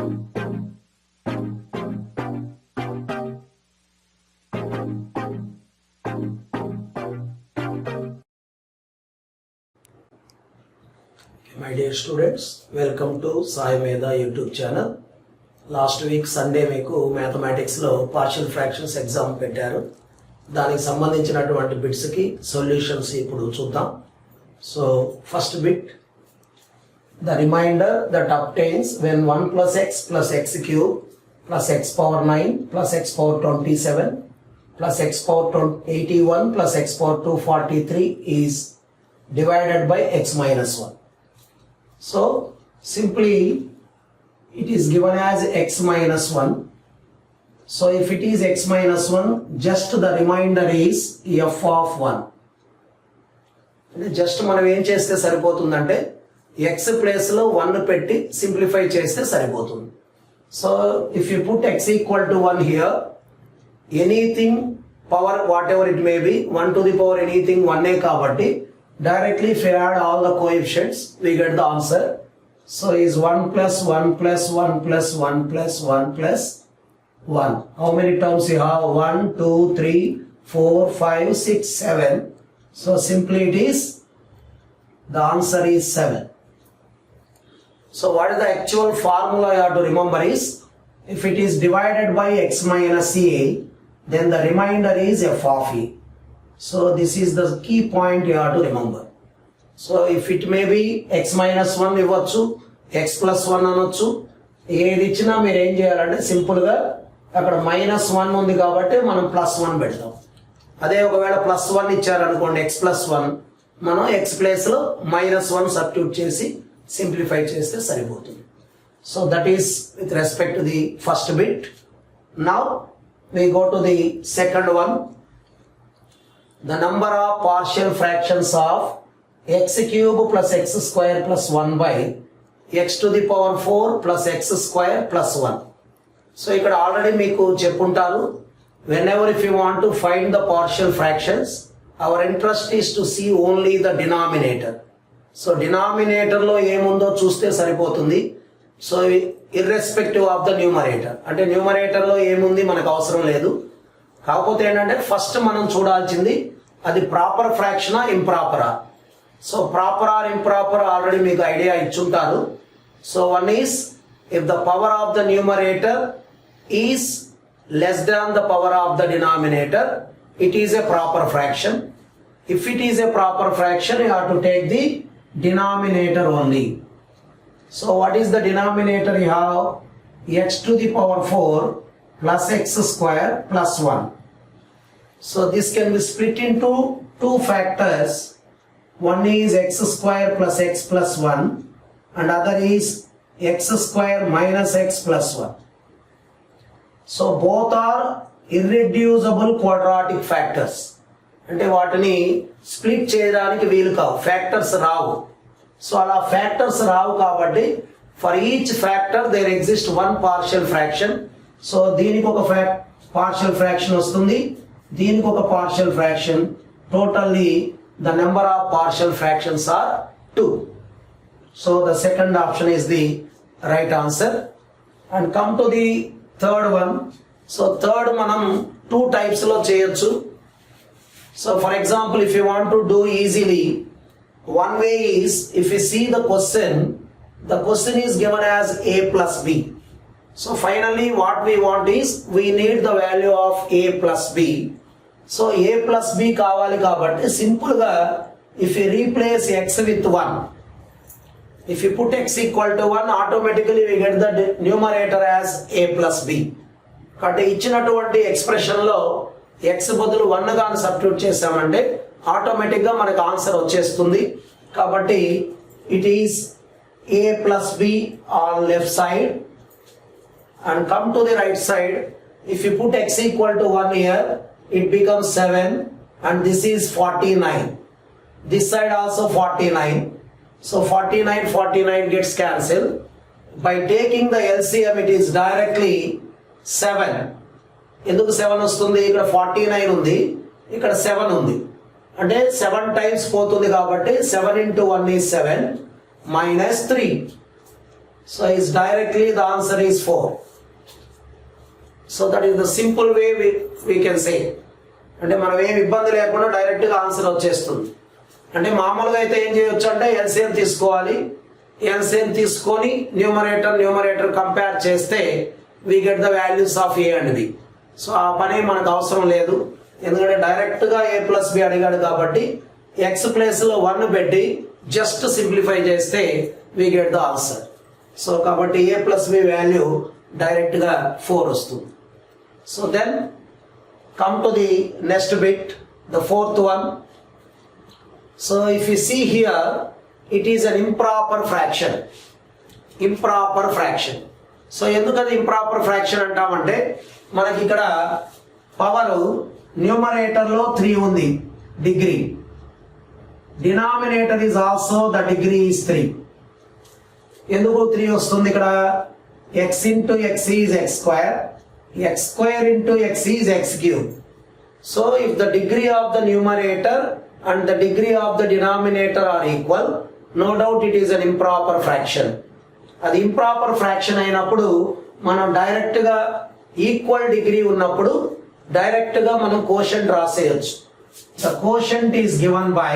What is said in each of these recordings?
My dear students, welcome to Sai Medha YouTube channel. Last week Sunday మీకు మ్యాథమెటిక్స్లో partial fractions exam పెట్టారు. దానికి సంబంధించినటువంటి బిట్స్కి solutions ఇప్పుడు చూద్దాం. So first bit, the reminder that obtains when 1 plus x plus x cube plus x power 9 plus x power 27 plus x power 81 plus x power 243 is divided by x minus 1. So simply it is given as x minus 1. So if it is x minus 1, just the remainder is f of 1. Just మనం ఏం చేస్తే సరిపోతుందంటే x place లో 1 పెట్టి simplify చేస్తే సరిపోతుంది. So if you put x equal to 1 here, anything power whatever it may be, 1 to the power anything 1 కాబట్టి directly if you add all the coefficients we get the answer. So is 1 plus 1 plus 1 plus 1 plus 1 plus 1. How many terms you have? 1, 2, 3, 4, 5, 6, 7. So simply it is, the answer is 7. So what is the actual formula you have to remember is, if it is divided by x minus a, then the remainder is f of a. So this is the key point you have to remember. So if it may be X minus 1 ఇవ్వచ్చు, X plus 1 అనొచ్చు. ఏది ఇచ్చినా మీరు ఏం చేయాలంటే సింపుల్గా అక్కడ -1 ఉంది కాబట్టి మనం +1 పెడతాం. అదే ఒకవేళ +1 ఇచ్చారనుకోండి, ఎక్స్ ప్లస్ 1, మనం ఎక్స్ ప్లేస్లో -1 సబ్స్టిట్యూట్ చేసి సింప్లిఫై చేస్తే సరిపోతుంది. So that is with respect to the first bit. Now we go to the second one. The number of partial fractions of x cube plus x square plus 1 by x to the power 4 plus x square plus 1. So ఇక్కడ already మీకు చెప్పుంటారు, whenever if you want to find the partial fractions, our interest is to see only the denominator. So డినామినేటర్లో ఏముందో చూస్తే సరిపోతుంది. So irrespective of the numerator, అంటే న్యూమరేటర్లో ఏముంది మనకు అవసరం లేదు. కాకపోతే ఏంటంటే ఫస్ట్ మనం చూడాల్సింది అది ప్రాపర్ ఫ్రాక్షనా ఇంప్రాపరా. So proper or improper already మీకు ఐడియా ఇచ్చుంటారు. So one is, if the power of the numerator is less than the power of the denominator, it is a proper fraction. If it is a proper fraction, you have to take the denominator only. So what is the denominator? You have x to the power 4 plus x square plus 1. So this can be split into two factors. One is x square plus x plus 1 and other is x square minus x plus 1. So both are irreducible quadratic factors. అంటే వాటిని split చేయడానికి వీలు కావు, factors రావు. So అలా factors రావు కాబట్టి for each factor there exist one partial fraction. So దీనికి ఒక పార్షియల్ ఫ్రాక్షన్ వస్తుంది, దీనికి ఒక partial fraction. Totally the number of partial fractions are 2. So the second option is the right answer. And come to the third one. So third manam two types lo cheyochu. So for example, if you want to do easily, one way is, if you see the question is given as a plus b. So finally what we want is, we need the value of a plus b. So a plus b కావాలి కాబట్టి సింపుల్గా if you replace x with 1, if you put x equal to 1, automatically we get the numerator as a plus b. కాబట్టి ఇచ్చినటువంటి ఎక్స్ప్రెషన్లో x బదులు 1 గాని substitute చేసామంటే ఆటోమేటిక్గా మనకు ఆన్సర్ వచ్చేస్తుంది. కాబట్టి it is a plus b on left side. And come to the right side. If you put x equal to 1 here, it becomes 7 and this is 49. This side also 49. So 49 gets cancelled. By taking the LCM, it is directly 7. ఎందుకు 7 వస్తుంది? ఇక్కడ 49 ఉంది, ఇక్కడ 7 ఉంది, అంటే 7 times పోతుంది కాబట్టి 7 into 1 is 7 minus 3. So is directly the answer is 4. So that is the simple way we can say. అంటే మనం ఏం ఇబ్బంది లేకుండా డైరెక్ట్గా ఆన్సర్ వచ్చేస్తుంది. అంటే మామూలుగా అయితే ఏం చేయొచ్చు అంటే ఎల్సిఎం తీసుకోవాలి. ఎల్సిఎం తీసుకొని న్యూమరేటర్ కంపేర్ చేస్తే we get the values of a and b. So ఆ పని మనకు అవసరం లేదు, ఎందుకంటే డైరెక్ట్గా a ప్లస్ b అడిగాడు కాబట్టి ఎక్స్ ప్లేస్లో 1 పెట్టి జస్ట్ సింప్లిఫై చేస్తే we get the answer. So కాబట్టి a ప్లస్ b వాల్యూ డైరెక్ట్గా 4 వస్తుంది. So then come to the next bit, the fourth one. So if you see here, it is an improper fraction. So ఎందుకది improper fraction అంటామంటే మనకి ఇక్కడ power న్యూమరేటర్లో 3 ఉంది, degree. Denominator is also the degree is 3. ఎందుకు 3 వస్తుంది ఇక్కడ? x into x is x square, x square into x is x cube. So if the degree of the numerator and the degree of the denominator are equal, no doubt it is an improper fraction. అది improper fraction అయినప్పుడు మనం డైరెక్ట్గా equal degree ఉన్నప్పుడు డైరెక్ట్గా మనం quotient రాసేయచ్చు. The quotient is given by,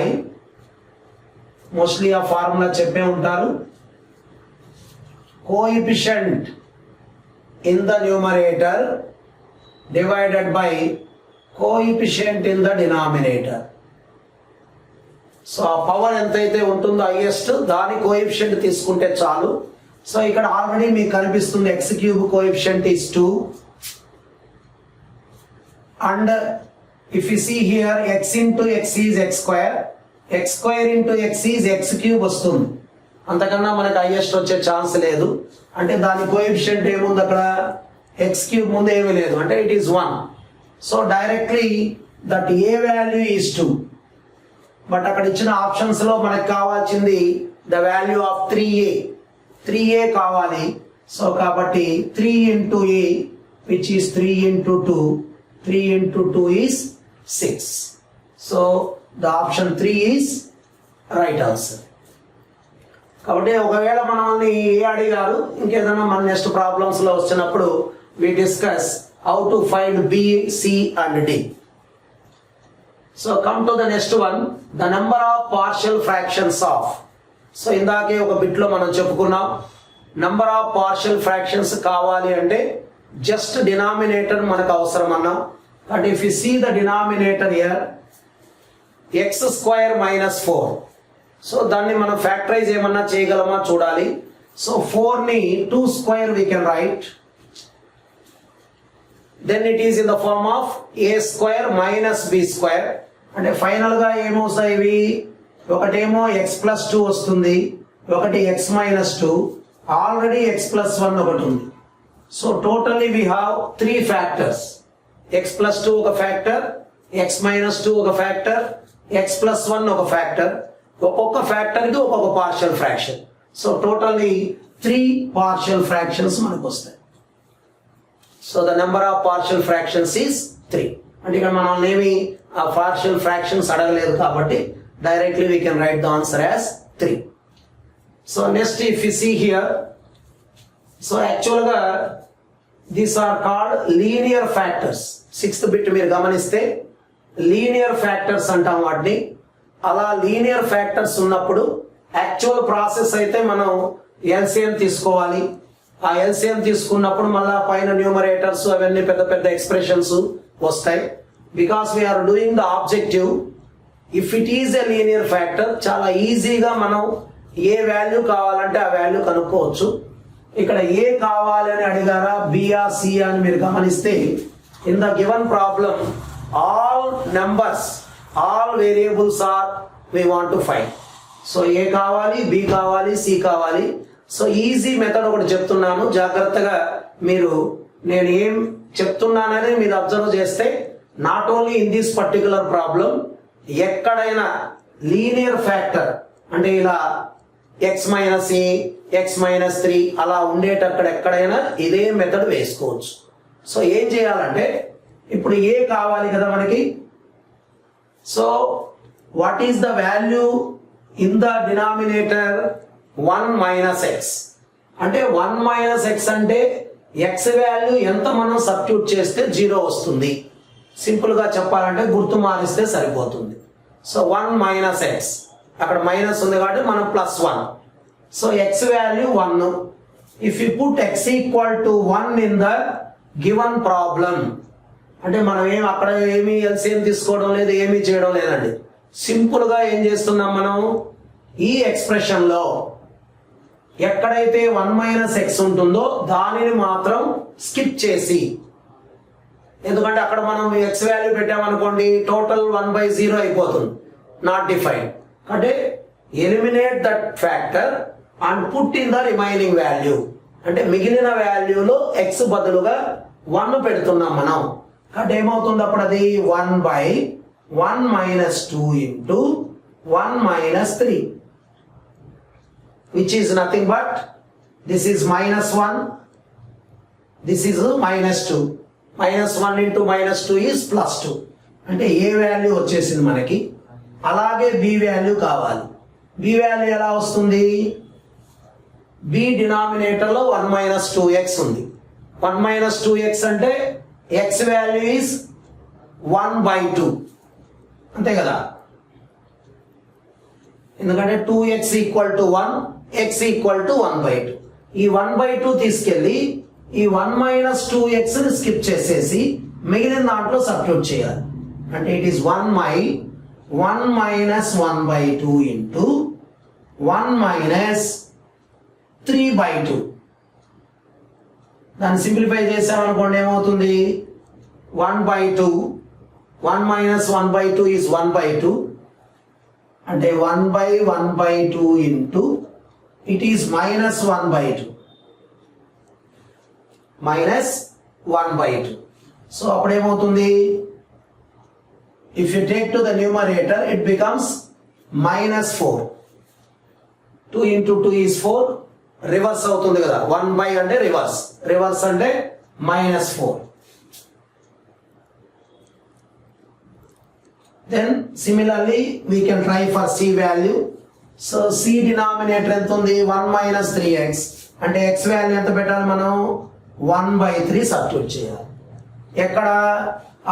mostly ఆ formula చెప్పే ఉంటారు, coefficient in the numerator divided by coefficient in the denominator. So ఆ పవర్ ఎంతైతే ఉంటుందో హైయెస్ట్ దాని కోఎఫిషియంట్ తీసుకుంటే చాలు. సో ఇక్కడ ఆల్రెడీ మీకు కనిపిస్తుంది x cube coefficient is 2 and if you see here x into x is x square into x is x cube వస్తుంది. అంతకన్నా మనకు హైయెస్ట్ వచ్చే ఛాన్స్ లేదు. అంటే దాని కోఎఫిషియంట్ ఏముంది అక్కడ? ఎక్స్ క్యూబ్ ముందు ఏమీ లేదు, అంటే it is 1. So directly that A value is 2. But అక్కడ ఇచ్చిన ఆప్షన్స్ లో మనకు కావాల్సింది ద వాల్యూ ఆఫ్ 3a కావాలి. సో కాబట్టి 3 into a which is 3 into 2, 3 into 2 is 6. So the option 3 is right answer. కాబట్టి ఒకవేళ మనల్ని ఏ అడిగారు, ఇంకేదైనా మన నెక్స్ట్ ప్రాబ్లమ్స్ లో వచ్చినప్పుడు we discuss how to find B, C and D. So come to the next one, the number of partial fractions of. So ఇందాకే ఒక బిట్ లో మనం చెప్పుకున్నాం, నెంబర్ ఆఫ్ పార్షియల్ ఫ్రాక్షన్స్ కావాలి అంటే జస్ట్ డినామినేటర్ మనకు అవసరం అన్నాం. But if you see the denominator here x square minus 4. So దాన్ని మనం ఫ్యాక్టరైజ్ ఏమన్నా చేయగలమా చూడాలి. సో 4 ని 2 square we can write, then it is in the form of A square minus B square. అంటే ఫైనల్ గా ఏమవుతాయి ఇవి? ఒకటేమో ఎక్స్ ప్లస్ 2 వస్తుంది, ఒకటి x minus 2, already x plus 1 ఒకటి ఉంది. So totally we have 3 factors. X plus 2 ఒక ఫ్యాక్టర్, ఎక్స్ మైనస్ 2 ఒక ఫ్యాక్టర్, ఎక్స్ ప్లస్ 1 ఒక ఫ్యాక్టర్. ఒక్కొక్క ఫ్యాక్టర్ కి ఒక్కొక్క partial fraction. So totally 3 partial fractions మనకు వస్తాయి. So the number of partial fractions is 3. అంటే ఇక్కడ మనం ఏమి ఆ పార్షియల్ ఫ్రాక్షన్స్ అడగలేదు కాబట్టి directly we can write the answer as 3. So next if you see here, so actual గా these are called linear factors. 6th bit మీరు గమనిస్తే లీనియర్ ఫ్యాక్టర్స్ అంటాం వాటిని. అలా లీనియర్ ఫ్యాక్టర్స్ ఉన్నప్పుడు యాక్చువల్ ప్రాసెస్ అయితే మనం ఎల్సిఎం తీసుకోవాలి. ఆ ఎల్సిఎం తీసుకున్నప్పుడు మళ్ళా పైన న్యూమరేటర్స్ అవన్నీ పెద్ద పెద్ద ఎక్స్ప్రెషన్స్ వస్తాయి. Because we are doing the objective. If it is a linear factor చాలా ఈజీగా మనం ఏ వాల్యూ కావాలంటే ఆ వాల్యూ కనుక్కోవచ్చు. ఇక్కడ ఏ కావాలి అని అడిగారా, బిఆ సి అని మీరు గమనిస్తే in the given problem all numbers, all variables are we want to find. So A కావాలి, బి కావాలి, సి కావాలి. సో ఈజీ మెథడ్ ఒకటి చెప్తున్నాను, జాగ్రత్తగా మీరు నేను ఏం చెప్తున్నానని మీరు అబ్జర్వ్ చేస్తే not only in this particular problem, ఎక్కడైనా లీనియర్ ఫ్యాక్టర్ అంటే ఇలా ఎక్స్ మైనస్ ఏ, ఎక్స్ మైనస్ 3 అలా ఉండేటక్కడ ఎక్కడైనా ఇదే మెథడ్ వేసుకోవచ్చు. సో ఏం చేయాలంటే ఇప్పుడు ఏ కావాలి కదా మనకి. So what is the value in the denominator? 1 minus X. అంటే 1 మైనస్ ఎక్స్ అంటే ఎక్స్ వాల్యూ ఎంత మనం సబ్స్టిట్యూట్ చేస్తే 0 వస్తుంది. సింపుల్ గా చెప్పాలంటే గుర్తు మారిస్తే సరిపోతుంది. సో 1 మైనస్ ఎక్స్, అక్కడ మైనస్ ఉంది కాబట్టి మనం +1. So X value 1. If you put X equal to 1 in the given problem, అంటే మనం అక్కడ ఏమి ఎల్సిఎం తీసుకోవడం లేదు, ఏమీ చేయడం లేదండి. సింపుల్ గా ఏం చేస్తున్నాం మనం, ఈ ఎక్స్ప్రెషన్ లో ఎక్కడైతే 1 మైనస్ ఎక్స్ ఉంటుందో దానిని మాత్రం స్కిప్ చేసి, ఎందుకంటే అక్కడ మనం ఎక్స్ వాల్యూ పెట్టామనుకోండి టోటల్ 1/0 అయిపోతుంది, నాట్ డిఫైన్. అంటే eliminate that factor and put in the remaining value, అంటే మిగిలిన వాల్యూలో ఎక్స్ బదులుగా 1 పెడుతున్నాం మనం. కాబట్టి ఏమవుతుంది అప్పుడు అది 1/1 minus 2 into 1 minus 3, which is nothing but this is -1, this is -2. -1 into -2 is +2. అంటే ఏ వాల్యూ వచ్చేసింది మనకి. అలాగే బి వాల్యూ కావాలి. బి వాల్యూ ఎలా వస్తుంది, బి డినామినేటర్ లో 1 మైనస్ 2x ఉంది. 1 మైనస్ 2x అంటే ఎక్స్ వాల్యూ ఈజ్ 1/2 అంతే కదా, ఎందుకంటే 2x equal to 1, x equal to 1/2. ఈ 1/2 తీసుకెళ్లి ఈ 1 మైనస్ 2x ని స్కిప్ చేసేసి మిగిలిన దాంట్లో సబ్స్టిట్యూట్ చేయాలి. అంటే it is 1 minus 1/2 into 1 minus 3/2. దాన్ని సింప్లిఫై చేసామనుకోండి ఏమవుతుంది, 1/2, 1 మైనస్ 1/2 ఈజ్ 1/2, అంటే 1/1/2 ఇంటూ ఇట్ ఈస్ -1/2, -1/2. సో అప్పుడు ఏమవుతుంది, if you take to the numerator it becomes -4. 2 into 2 is 4, reverse అవుతుంది కదా, 1 అంటే రివర్స్ అంటే -4. Then similarly we can try for c value. So c denominator ఎంత ఉంది, 1 minus 3x, అంటే x వాల్యూ ఎంత పెట్టాలి మనం, 1/3 సబ్స్టిట్యూట్ చేయాలి. ఎక్కడ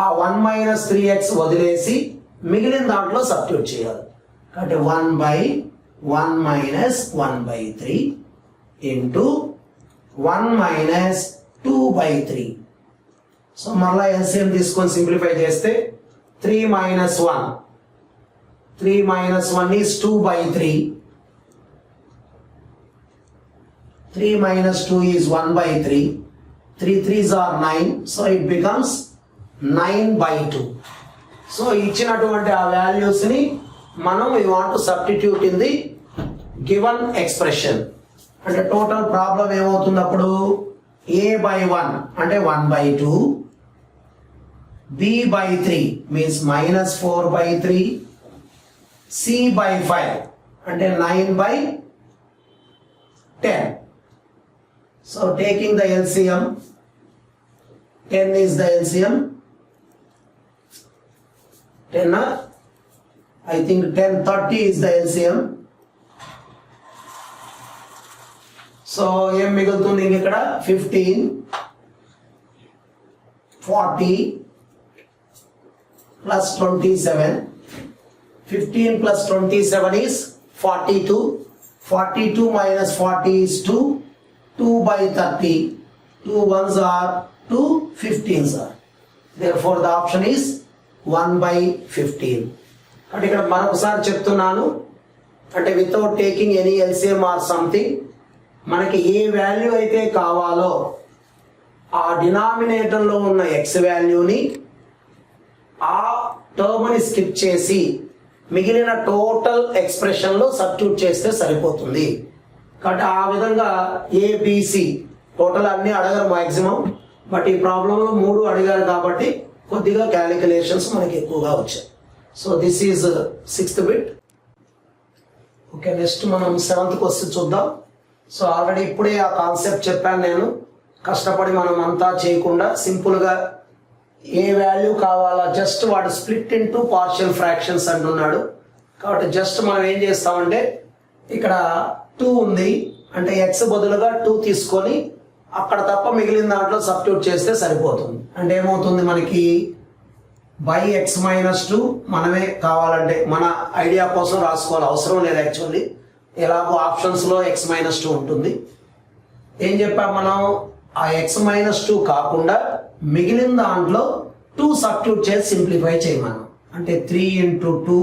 ఆ 1 minus 3x వదిలేసి మిగిలిన దాంట్లో సబ్స్టిట్యూట్ చేయాలి. అంటే 1/1 minus 1/3 ఇంటూ 1 minus 2/3. సో మళ్ళా ఎల్సిఎం తీసుకొని సింప్లిఫై చేస్తే 3 minus 1 is 2/3. 3 minus 2 is 1/3. 3 3s are 9, so it becomes 9/2. So ఇచ్చినటువంటి ఆ వాల్యూస్ ని మనం we want to substitute in the given expression. అంటే టోటల్ ప్రాబ్లం ఏమవుతుంది అప్పుడు, a/1 అంటే 1/2, b/3 means -4/3, c/5 అంటే 9/10. So taking the LCM, 10 is the LCM, 10 I think 1030 is the LCM. So ఏం మిగులుతుంది ఇక్కడ, 15, 40 plus 27. 15 plus 27 is 42. 42 minus 40 is 2. 2/30. 2 ones are 2, 15s are. Therefore the option is 1/15. అంటే ఇక్కడ మరొకసారి చెప్తున్నాను, అంటే without taking any LCM or something, మనకి ఏ value అయితే కావాలో ఆ డినామినేటర్లో ఉన్న ఎక్స్ వాల్యూని ఆ టర్మ్ని స్కిప్ చేసి మిగిలిన టోటల్ ఎక్స్ప్రెషన్లో సబ్స్టిట్యూట్ చేస్తే సరిపోతుంది. కాబట్టి ఆ విధంగా ఏబిసి టోటల్ అన్ని అడగరు మాక్సిమం, బట్ ఈ ప్రాబ్లంలో 3 అడిగారు కాబట్టి కొద్దిగా క్యాలిక్యులేషన్స్ మనకి ఎక్కువగా వచ్చాయి. So this is 6th bit. Okay, next మనం 7th క్వశ్చన్ చూద్దాం. సో ఆల్రెడీ ఇప్పుడే ఆ కాన్సెప్ట్ చెప్పాను నేను, కష్టపడి మనం అంతా చేయకుండా సింపుల్గా ఏ వాల్యూ కావాలా, జస్ట్ వాడు స్ప్లిట్ ఇంటూ పార్షియల్ ఫ్రాక్షన్స్ అంటున్నాడు. కాబట్టి జస్ట్ మనం ఏం చేస్తామంటే ఇక్కడ 2 ఉంది, అంటే ఎక్స్ బదులుగా 2 తీసుకొని అక్కడ తప్ప మిగిలిన దాంట్లో సబ్స్టిట్యూట్ చేస్తే సరిపోతుంది. అంటే ఏమవుతుంది మనకి బై ఎక్స్ మైనస్ 2 మనమే కావాలంటే మన ఐడియా కోసం రాసుకోవాలి, అవసరం లేదు యాక్చువల్లీ. ఎలాగో ఆప్షన్స్లో ఎక్స్ మైనస్ 2 ఉంటుంది. ఏం చెప్పాం మనం, ఆ ఎక్స్ మైనస్ 2 కాకుండా మిగిలిన దాంట్లో 2 సబ్స్టిట్యూట్ చేసి సింప్లిఫై చేయమన్నాం. అంటే 3 × 2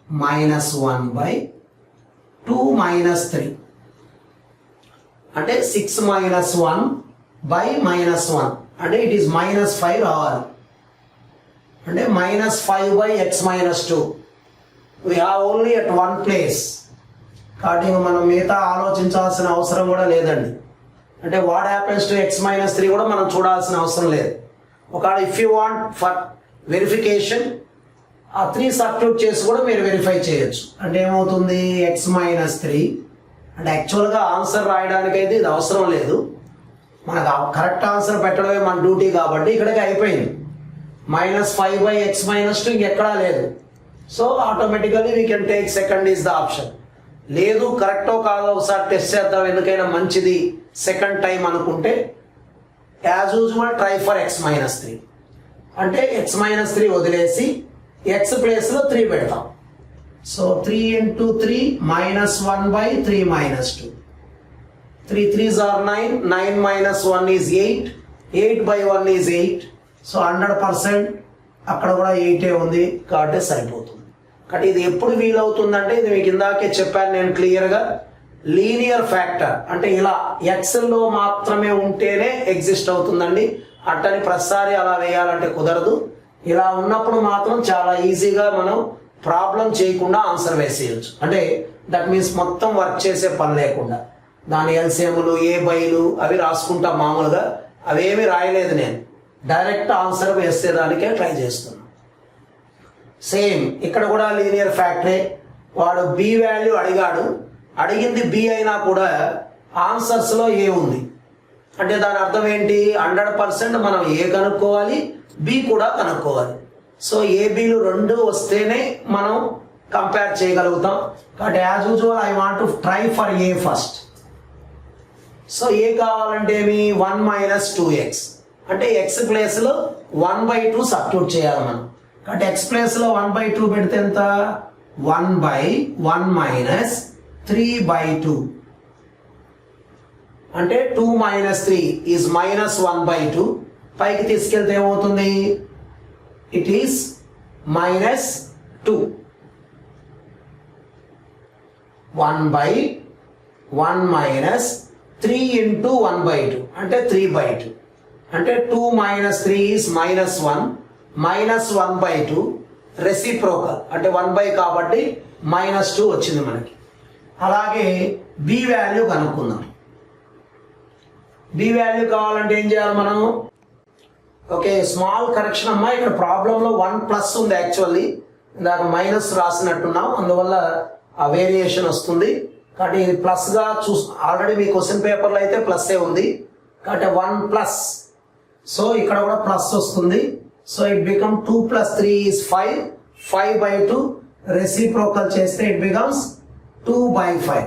మైనస్ 1 బై 2 మైనస్ 3 అంటే 6 మైనస్ 1 బై మైనస్ 1 అంటే ఇట్ ఈస్ -5 రావాలి. అంటే -5 by X minus 2 we have only at one place. కాబట్టి మనం మిగతా ఆలోచించాల్సిన అవసరం కూడా లేదండి. అంటే what happens to X minus 3 కూడా మనం చూడాల్సిన అవసరం లేదు. ఒకవేళ if you want for verification ఆ 3 సబ్స్టిట్యూట్ చేసి కూడా మీరు వెరిఫై చేయొచ్చు. అంటే ఏమవుతుంది, ఎక్స్ మైనస్ 3 అంటే యాక్చువల్గా ఆన్సర్ రాయడానికి అయితే ఇది అవసరం లేదు, మనకు కరెక్ట్ ఆన్సర్ పెట్టడమే మన డ్యూటీ కాబట్టి ఇక్కడికి అయిపోయింది. -5 బై ఎక్స్ మైనస్ 2 ఇంకెక్కడా లేదు. So automatically we can take second is the option. లేదు కరెక్టో కాదో ఒకసారి టెస్ట్ చేద్దాం ఎందుకైనా మంచిది సెకండ్ టైం అనుకుంటే as usual try for X minus 3 అంటే ఎక్స్ మైనస్ 3 వదిలేసి ఎక్స్ ప్లేస్లో 3 పెడతాం. So 3 × 3 -1 by 3 minus 2 3 3s are 9 9 minus 1 is 8 8 by 1 is 8. So 100% అక్కడ కూడా 8 ఉంది కాబట్టి సరిపోతుంది. కాబట్టి ఇది ఎప్పుడు వీలవుతుందంటే ఇది మీకు ఇందాకే చెప్పాను నేను క్లియర్గా, లీనియర్ ఫ్యాక్టర్ అంటే ఇలా ఎక్స్లో మాత్రమే ఉంటేనే ఎగ్జిస్ట్ అవుతుందండి. అట్టని ప్రతిసారి అలా వేయాలంటే కుదరదు. ఇలా ఉన్నప్పుడు మాత్రం చాలా ఈజీగా మనం ప్రాబ్లం చేయకుండా ఆన్సర్ వేసేయచ్చు. అంటే దట్ మీన్స్ మొత్తం వర్క్ చేసే పని లేకుండా దాని ఎల్సిఎంలు ఏ బైలు అవి రాసుకుంటాం మామూలుగా, అవేమి రాయలేదు నేను, డైరెక్ట్ ఆన్సర్ వేసేదానికే ట్రై చేస్తున్నాను. సేమ్ ఇక్కడ కూడా లీనియర్ ఫ్యాక్టరే. వాడు బి వాల్యూ అడిగాడు, అడిగింది బి అయినా కూడా ఆన్సర్స్లో ఏ ఉంది అంటే దాని అర్థం ఏంటి, 100% మనం ఏ కనుక్కోవాలి బి కూడా కనుక్కోవాలి. సో ఏబీలు 2 వస్తేనే మనం కంపేర్ చేయగలుగుతాం. కాబట్టి as usual I want to try for A first. So A కావాలంటే ఏమి 1 మైనస్ 2x అంటే ఎక్స్ ప్లేస్లో 1/2 సబ్స్టిట్యూట్ చేయాలి మనం. కాబట్టి ఎక్స్ ప్లేస్లో 1/2 పెడితే ఎంత, 1/1 మైనస్ 3/2 అంటే 2 మైనస్ 3 ఈజ్ -1/2. పైకి తీసుకెళ్తే ఏమవుతుంది, ఇట్ ఈస్ -2. 1/1 మైనస్ 3 × 1/2 అంటే 3/2 అంటే 2 మైనస్ 3 ఈజ్ -1 -1/2 రెసిప్రోకల్ అంటే 1/, కాబట్టి -2 వచ్చింది మనకి. అలాగే బి వాల్యూ కనుక్కుందాం. బి వాల్యూ కావాలంటే ఏం చేయాలి మనం, ఓకే స్మాల్ కరెక్షన్ అమ్మా, ఇక్కడ ప్రాబ్లంలో 1+ ఉంది యాక్చువల్లీ, ఇందాక మైనస్ రాసినట్టున్నాం అందువల్ల ఆ వేరియేషన్ వస్తుంది. కాబట్టి ఇది ప్లస్గా ఆల్రెడీ మీ క్వశ్చన్ పేపర్లో అయితే ప్లస్సే ఉంది కాబట్టి 1+. సో ఇక్కడ కూడా ప్లస్ వస్తుంది. So it become 2 + 3 is 5 5/2 reciprocal చేస్తే it becomes 2/5.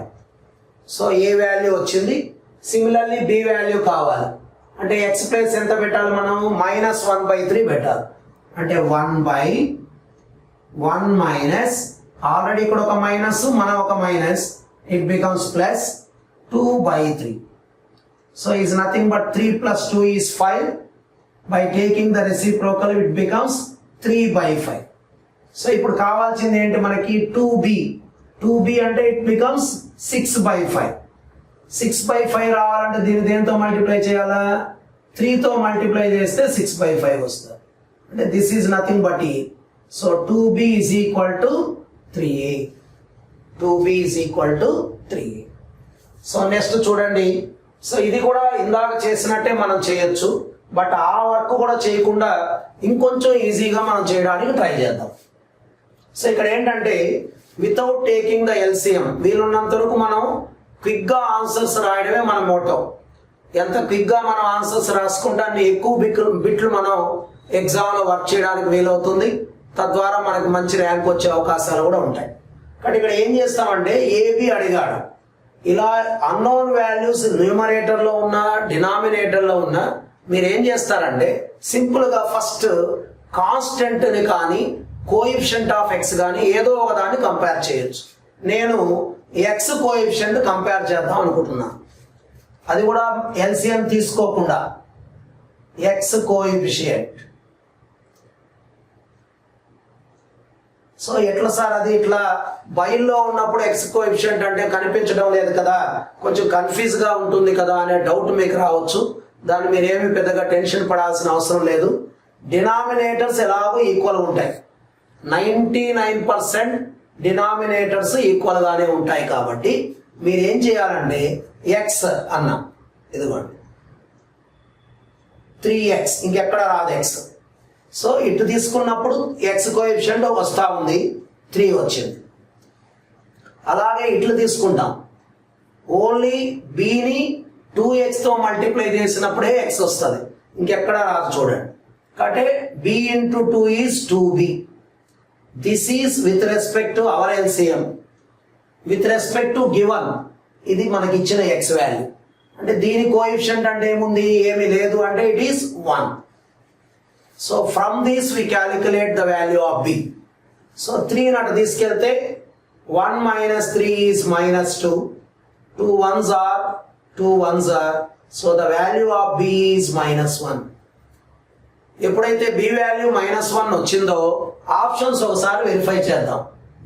So A value వచ్చింది. సిమిలర్లీ బి వాల్యూ కావాలి అంటే ఎక్స్ ప్లేస్ ఎంత పెట్టాలి మనం, -1/3 పెట్టాలి. అంటే 1/1 మైనస్ ఆల్రెడీ ఇక్కడ ఒక మైనస్ మనం ఒక minus, it becomes +2/3. So is nothing but 3 + 2 is 5. By taking the reciprocal it becomes 3/5. So ఇప్పుడు కావాల్సింది ఏంటి మనకి, 2b అంటే ఇట్ బికమ్స్ 6/5. 6/5 రావాలంటే దీన్ని దేంతో మల్టిప్లై చేయాలా, 3తో మల్టిప్లై చేస్తే 6/5 వస్తుంది. అంటే this is nothing but A. So 2b is equal to 3a. 2b is equal to 3a. So next చూడండి. సో ఇది కూడా ఇందాక చేసినట్టే మనం చేయొచ్చు, బట్ ఆ వర్క్ కూడా చేయకుండా ఇంకొంచెం ఈజీగా మనం చేయడానికి ట్రై చేద్దాం. సో ఇక్కడ ఏంటంటే వితౌట్ టేకింగ్ ద ఎల్సిఎం వీలున్నంత వరకు మనం క్విక్గా ఆన్సర్స్ రాయడమే మన మోటో. ఎంత క్విక్గా మనం ఆన్సర్స్ రాసుకుంటే అన్ని ఎక్కువ బిట్లు మనం ఎగ్జామ్లో వర్క్ చేయడానికి వీలవుతుంది. తద్వారా మనకు మంచి ర్యాంక్ వచ్చే అవకాశాలు కూడా ఉంటాయి. కానీ ఇక్కడ ఏం చేస్తామంటే ఏబి అడిగాడు, ఇలా అన్నోన్ వాల్యూస్ న్యూమరేటర్లో ఉన్న డినామినేటర్లో ఉన్న మీరు ఏం చేస్తారంటే సింపుల్గా ఫస్ట్ కాన్స్టెంట్ని కానీ కోఎఫిషియంట్ ఆఫ్ ఎక్స్ కానీ ఏదో ఒక దాన్ని కంపేర్ చేయొచ్చు. నేను ఎక్స్ కోఎఫిషియంట్ కంపేర్ చేద్దాం అనుకుంటున్నాను, అది కూడా ఎల్సిఎం తీసుకోకుండా ఎక్స్ కోఎఫిషియంట్. సో ఎట్లా సార్ అది ఇట్లా బైల్లో ఉన్నప్పుడు ఎక్స్ కోఎఫిషియంట్ అంటే కనిపించడం లేదు కదా, కొంచెం కన్ఫ్యూజ్ గా ఉంటుంది కదా అనే డౌట్ మీకు రావచ్చు. దాన్ని మీరు ఏమి పెద్దగా టెన్షన్ పడాల్సిన అవసరం లేదు. డినామినేటర్స్ ఎలాగో ఈక్వల్ ఉంటాయి, 99% డినామినేటర్స్ ఈక్వల్ గానే ఉంటాయి. కాబట్టి మీరు ఏం చేయాలంటే ఎక్స్ అన్నా, ఇదిగోండి 3x, ఇంకెక్కడ రాదు ఎక్స్. సో ఇటు తీసుకున్నప్పుడు ఎక్స్ కోఎఫిషియంట్ వస్తూ ఉంది, 3 వచ్చింది. అలాగే ఇట్లు తీసుకుంటాం, ఓన్లీ బీని 2xతో మల్టిప్లై చేసినప్పుడే ఎక్స్ వస్తుంది, ఇంకెక్కడ రాదు చూడండి. కాబట్టి b into 2 is 2b. This is with respect to our LCM. With respect to given, ఇది మనకి ఇచ్చిన ఎక్స్ వాల్యూ. అంటే దీని కోఎఫిషియంట్ అంటే ఏముంది, ఏమీ లేదు అంటే it is 1. So from this we calculate the value of b. So 3 అటు తీసుకెళ్తే 1 minus 3 is -2. 2 1s are 2 1s are. So the value of b is -1. ఎప్పుడైతే b వాల్యూ -1 వచ్చిందో ఆప్షన్స్ ఒకసారి వెరిఫై చేద్దాం.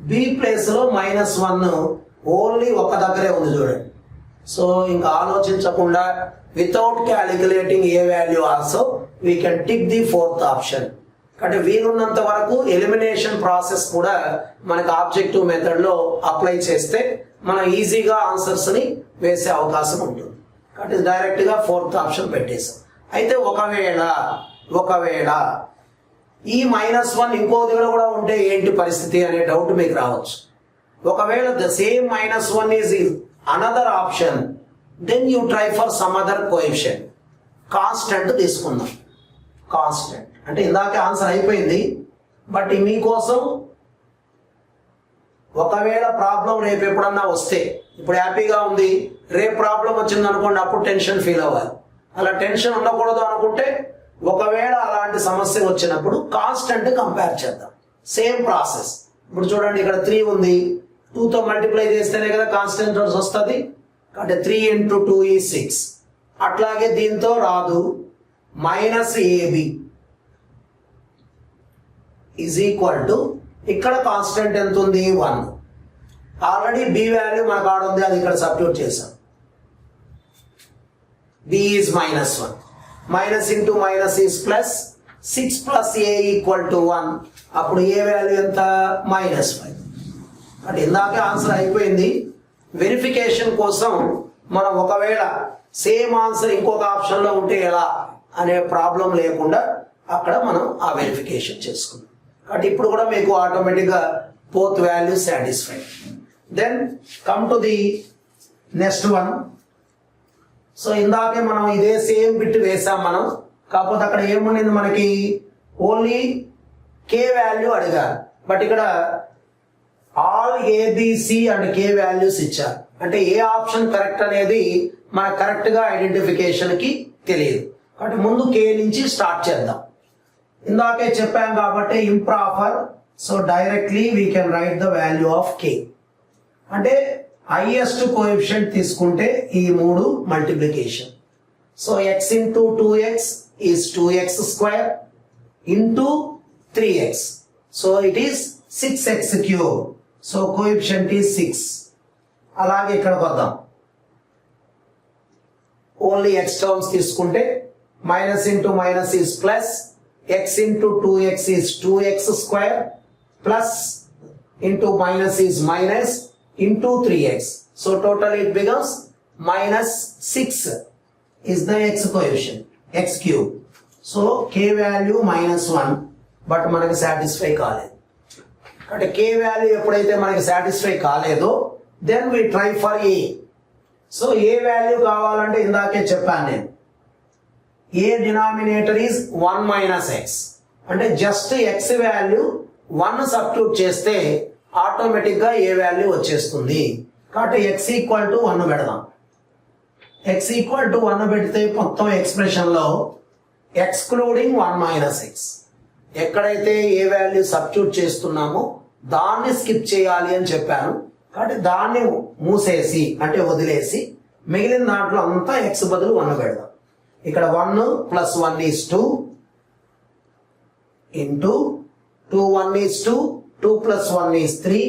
b ప్లేస్ లో -1 ఓన్లీ ఒక దగ్గరే ఉంది చూడండి. సో ఇంకా ఆలోచించకుండా without calculating A value also we can tick the 4th option. కాబట్టి వీలున్నంత వరకు ఎలిమినేషన్ ప్రాసెస్ కూడా మనకు ఆబ్జెక్టివ్ మెథడ్ లో అప్లై చేస్తే మనం ఈజీగా ఆన్సర్స్ ని వేసే అవకాశం ఉంటుంది. కాబట్టి డైరెక్ట్ గా 4th ఆప్షన్ పెట్టేసాం. అయితే ఒకవేళ ఈ -1 ఇంకో దగ్గర కూడా ఉంటే ఏంటి పరిస్థితి అనే డౌట్ మీకు రావచ్చు. ఒకవేళ the same -1 is another option, then you try for some other coefficient. Constant తీసుకుందాం. కాన్స్టెంట్ అంటే ఇందాక ఆన్సర్ అయిపోయింది, బట్ మీకోసం ఒకవేళ ప్రాబ్లం రేపు ఎప్పుడన్నా వస్తే, ఇప్పుడు హ్యాపీగా ఉంది, రేపు ప్రాబ్లం వచ్చింది అనుకోండి, అప్పుడు టెన్షన్ ఫీల్ అవ్వాలి. అలా టెన్షన్ ఉండకూడదు అనుకుంటే ఒకవేళ అలాంటి సమస్య వచ్చినప్పుడు కాన్స్టెంట్ కంపేర్ చేద్దాం. Same process. ఇప్పుడు చూడండి, ఇక్కడ 3 ఉంది, 2తో మల్టిప్లై చేస్తేనే కదా కాన్స్టెంట్ వస్తుంది. అంటే 3 into 2 is 6. అట్లాగే దీంతో రాదు. -ab ఈజ్ ఈక్వల్ టు, ఇక్కడ కాన్స్టెంట్ ఎంత ఉంది, 1. ఆల్రెడీ b వాల్యూ మనకు ఆడ ఉంది, అది ఇక్కడ సబ్స్టిట్యూట్ చేసాం. b is -1. Minus into minus is plus. 6 plus a equal to 1. అప్పుడు ఏ వాల్యూ ఎంత, -5. అంటే ఇందాకే ఆన్సర్ అయిపోయింది. వెరిఫికేషన్ కోసం మనం ఒకవేళ సేమ్ ఆన్సర్ ఇంకొక ఆప్షన్లో ఉంటే ఎలా అనే ప్రాబ్లం లేకుండా అక్కడ మనం ఆ వెరిఫికేషన్ చేసుకున్నాం. కాబట్టి ఇప్పుడు కూడా మీకు ఆటోమేటిక్గా both value satisfied. Then come to the next one. So ఇందాకే మనం ఇదే సేమ్ బిట్ వేసాం మనం, కాకపోతే అక్కడ ఏముండింది మనకి, ఓన్లీ కే వాల్యూ అడిగారు. బట్ ఇక్కడ all ABC and K values ఇచ్చారు. అంటే ఏ ఆప్షన్ కరెక్ట్ అనేది మనకు కరెక్ట్ గా ఐడెంటిఫికేషన్ కి తెలియదు. కాబట్టి ముందు కే నుంచి స్టార్ట్ చేద్దాం. ఇందాకే చెప్పాం కాబట్టి improper. So directly we can write the value of K. అంటే హైయెస్ట్ కోఎఫిషియంట్ తీసుకుంటే ఈ 3 multiplication. So x into 2x is 2x square into 3x. So it is 6x cube. So coefficient is 6. అలాగే ఇక్కడికి వద్దాం. ఓన్లీ x టర్మ్స్ తీసుకుంటే minus into minus is plus. x into 2x is 2x square plus into minus is minus into 3x. So total it becomes -6 is the x coefficient, x cube. So k value -1, but మనకి satisfy కాలేదు. అంటే k value ఎప్పుడైతే మనకి satisfy కాలేదో then we try for a. So A value కావాలంటే ఇందాకే చెప్పాను నేను, ఏ డినామినేటర్ ఈజ్ 1 - x. అంటే జస్ట్ x వాల్యూ 1 సబ్స్టిట్యూట్ చేస్తే ఆటోమేటిక్ గా ఏ వాల్యూ వచ్చేస్తుంది. కాబట్టి x ఈక్వల్ టు 1 పెడదాం. x ఈక్వల్ టు 1 పెడితే మొత్తం ఎక్స్ప్రెషన్లో ఎక్స్క్లూడింగ్ 1 మైనస్ ఎక్స్, ఎక్కడైతే ఏ వాల్యూ సబ్స్టిట్యూట్ చేస్తున్నామో దాన్ని స్కిప్ చేయాలి అని చెప్పాను. కాబట్టి దాన్ని మూసేసి అంటే వదిలేసి మిగిలిన దాంట్లో అంతా ఎక్స్ బదులు 1 పెడదాం. ఇక్కడ 1 plus 1 is 2 into 2 1 is 2, 2 plus 1 is 3,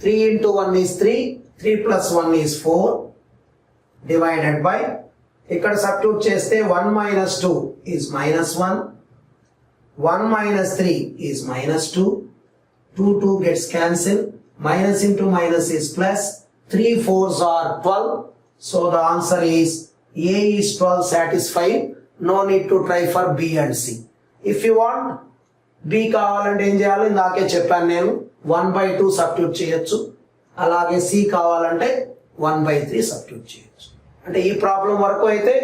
3 into 1 is 3, 3 plus 1 is 4 divided by ఇక్కడ సబ్స్టిట్యూట్ చేస్తే 1 minus 2 is minus 1, 1 minus 3 is minus 2, 2 2 gets cancelled, minus into minus is plus, 3 4s are 12, so the answer is A is 12 satisfied, no need to try for B and C. If you want B కావాలంటే ఏం చేయాలి, ఇందాకే చెప్పాను నేను 1/2 substitute చేయొచ్చు, అలాగే C కావాలంటే 1/3 substitute చేయొచ్చు. అంటే ఈ ప్రాబ్లం వరకు అయితే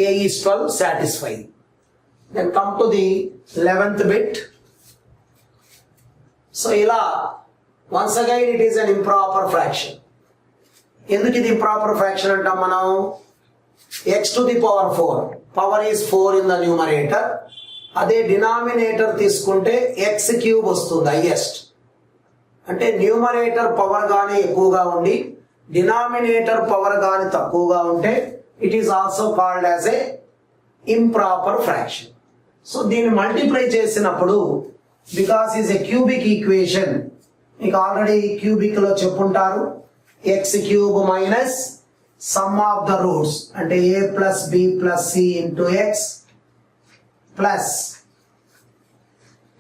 A is 12 satisfied. Then come to the 11th bit. So ఇలా once again it is an improper fraction. ఎందుకు ఇది ఇంప్రాపర్ ఫ్రాక్షన్ అంటాం మనం? x to the power 4, power is 4 in the numerator. అదే డినామినేటర్ తీసుకుంటే x క్యూబ్ వస్తుంది highest. అంటే numerator power గాని ఎక్కువగా ఉండి డినామినేటర్ పవర్ గాని తక్కువగా ఉంటే it is also called as a improper fraction. So దీన్ని మల్టిప్లై చేసినప్పుడు because is a cubic equation, మీకు ఆల్రెడీ క్యూబిక్ లో చెప్పుంటారు, x cube minus sum of the roots అంటే A plus B plus C into x plus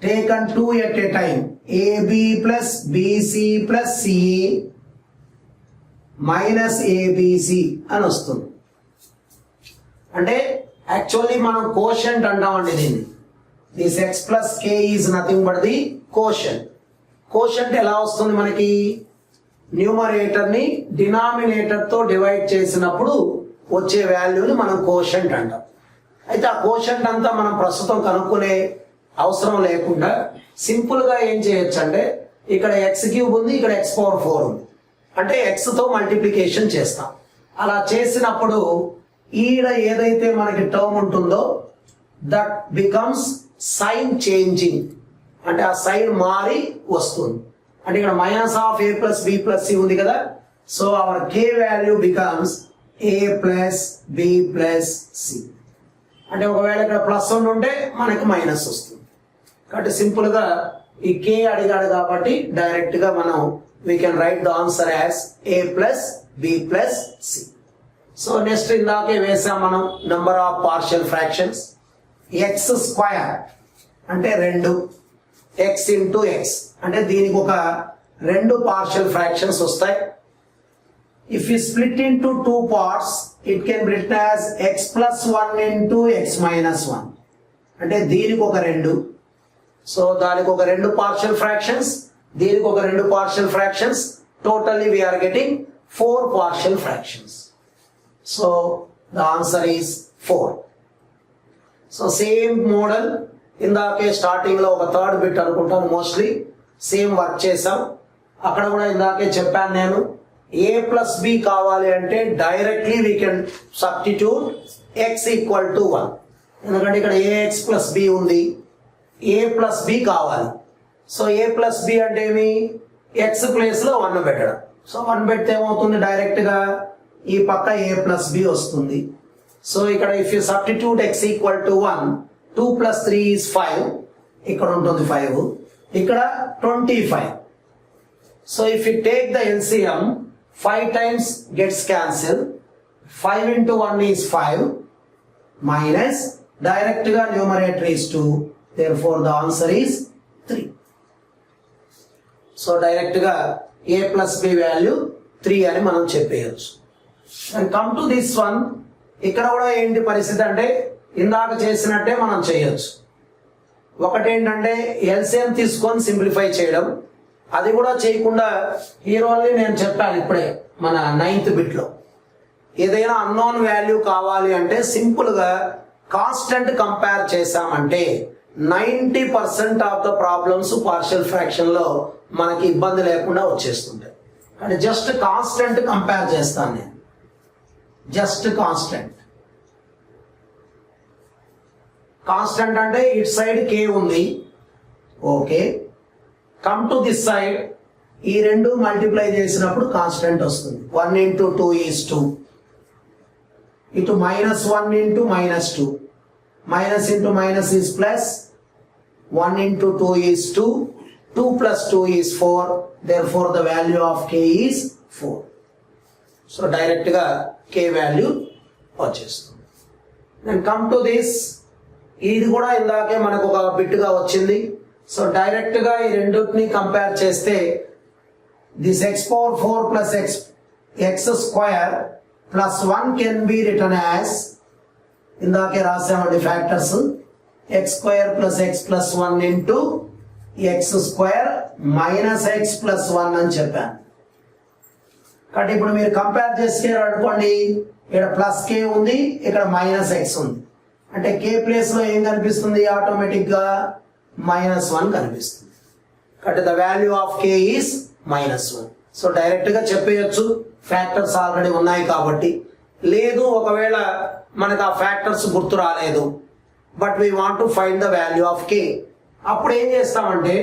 taken 2 at a time AB plus BC plus CE minus ABC అని వస్తుంది. అంటే actually మనం quotient అంటామండి దీన్ని. This x plus K is nothing but the quotient. Quotient ఎలా వస్తుంది మనకి? Numerator ని డినామినేటర్ తో డివైడ్ చేసినప్పుడు వచ్చే వాల్యూని మనం కోషంట్ అంటాం. అయితే ఆ కోషంట్ అంతా మనం ప్రస్తుతం కనుక్కునే అవసరం లేకుండా సింపుల్ గా ఏం చేయొచ్చు అంటే ఇక్కడ ఎక్స్ క్యూబ్ ఉంది, ఇక్కడ x పవర్ 4 ఉంది, అంటే x తో మల్టిప్లికేషన్ చేస్తాం. అలా చేసినప్పుడు ఈడ ఏదైతే మనకి టర్మ్ ఉంటుందో దట్ బికమ్స్ సైన్ చేంజింగ్, అంటే ఆ సైన్ మారి వస్తుంది. అంటే ఇక్కడ minus of A plus B plus C ఉంది కదా, so our K value becomes A plus B plus C. అంటే ఒకవేళ ఇక్కడ ప్లస్ ఉంటే మనకి మైనస్ వస్తుంది. కాబట్టి సింపుల్ గా ఈ కే అడిగాడు కాబట్టి డైరెక్ట్ గా మనం we can write the answer as A plus B plus C. So next ఇందాకే వేసాం మనం number of partial fractions. X square అంటే 2, ఎక్స్ ఇంటూ ఎక్స్ అంటే దీనికి ఒక 2 పార్షియల్ ఫ్రాక్షన్స్ వస్తాయి. If you split into 2 parts it can be written as x plus 1 into x minus 1 అంటే దీనికి ఒక 2. సో దానికి ఒక 2 పార్షియల్ ఫ్రాక్షన్స్, దీనికి ఒక 2 partial fractions, totally we are getting 4 partial fractions. So the answer is 4. So same model ఇందాకే starting లో ఒక 3rd బిట్ అనుకుంటాను మోస్ట్లీ సేమ్ వర్క్ చేసాం. అక్కడ కూడా ఇందాకే చెప్పాను నేను ఏ ప్లస్ బి కావాలి అంటే directly we can substitute x equal to 1. ఎందుకంటే ఇక్కడ ఏఎక్స్ ప్లస్ బి ఉంది, ఏ ప్లస్ బి కావాలి. సో ఏ ప్లస్ బి అంటే ఏమి? ఎక్స్ ప్లేస్ లో 1 పెట్టడం. సో 1 పెడితే ఏమవుతుంది, డైరెక్ట్ గా ఈ పక్క ఏ ప్లస్ బి వస్తుంది. సో ఇక్కడ if you substitute x equal to 1, 2 plus 3 is 5, ఇక్కడ ఉంటుంది 5, ఇక్కడ 25. So if you take the LCM 5 times gets cancel, 5 into 1 is 5 minus direct గా numerator is 2, therefore the answer is 3. So direct గా A plus B value 3 అని మనం చెప్పేయచ్చు. And come to this one, ఇక్కడ కూడా ఏంటి పరిస్థితి అంటే ఇందాక చేసినట్టే మనం చేయొచ్చు. ఒకటేంటంటే ఎల్సిఎం తీసుకొని సింప్లిఫై చేయడం, అది కూడా చేయకుండా హీరోల్ని నేను చెప్పాను ఇప్పుడే మన 9th బిట్ లో ఏదైనా అన్నోన్ వాల్యూ కావాలి అంటే సింపుల్ గా కాన్స్టెంట్ కంపేర్ చేసామంటే 90% of the problems partial fraction లో మనకి ఇబ్బంది లేకుండా వచ్చేస్తుంటాయి. అంటే జస్ట్ కాన్స్టెంట్ కంపేర్ చేస్తాను నేను, జస్ట్ కాన్స్టెంట్. కాన్స్టెంట్ అంటే ఇట్ సైడ్ k ఉంది, okay. Come to this side, ఈ రెండు మల్టిప్లై చేసినప్పుడు కాన్స్టెంట్ వస్తుంది. 1 into 2 is 2. ఇటు -1 into -2, minus into minus is plus, 1 into 2 is 2, 2 plus 2 is 4, therefore the value of k is 4. So direct గా k value వచ్చేస్తుంది. Then come to this, ఇది కూడా ఇందాకే మనకు ఒక బిట్ గా వచ్చింది. సో డైరెక్ట్ గా ఈ రెండింటిని కంపేర్ చేస్తే this x power 4 plus x square plus 1 can be written as, ఇందాకే రాసామండి factors, x square plus x plus 1 into x square minus x plus 1 అని చెప్పాను. కాబట్టి ఇప్పుడు మీరు కంపేర్ చేస్తే అనుకోండి, ఇక్కడ ప్లస్ k ఉంది, ఇక్కడ మైనస్ x ఉంది. అంటే k ప్లేస్ లో ఏం కనిపిస్తుంది, ఆటోమేటిక్ గా -1 కనిపిస్తుంది. కాబట్టి the value of k is -1. So direct గా చెప్పేయచ్చు, ఫ్యాక్టర్స్ ఆల్రెడీ ఉన్నాయి కాబట్టి. లేదు ఒకవేళ మనకు ఆ ఫ్యాక్టర్స్ గుర్తు రాలేదు, but we want to find the value of k, అప్పుడు ఏం చేస్తామంటే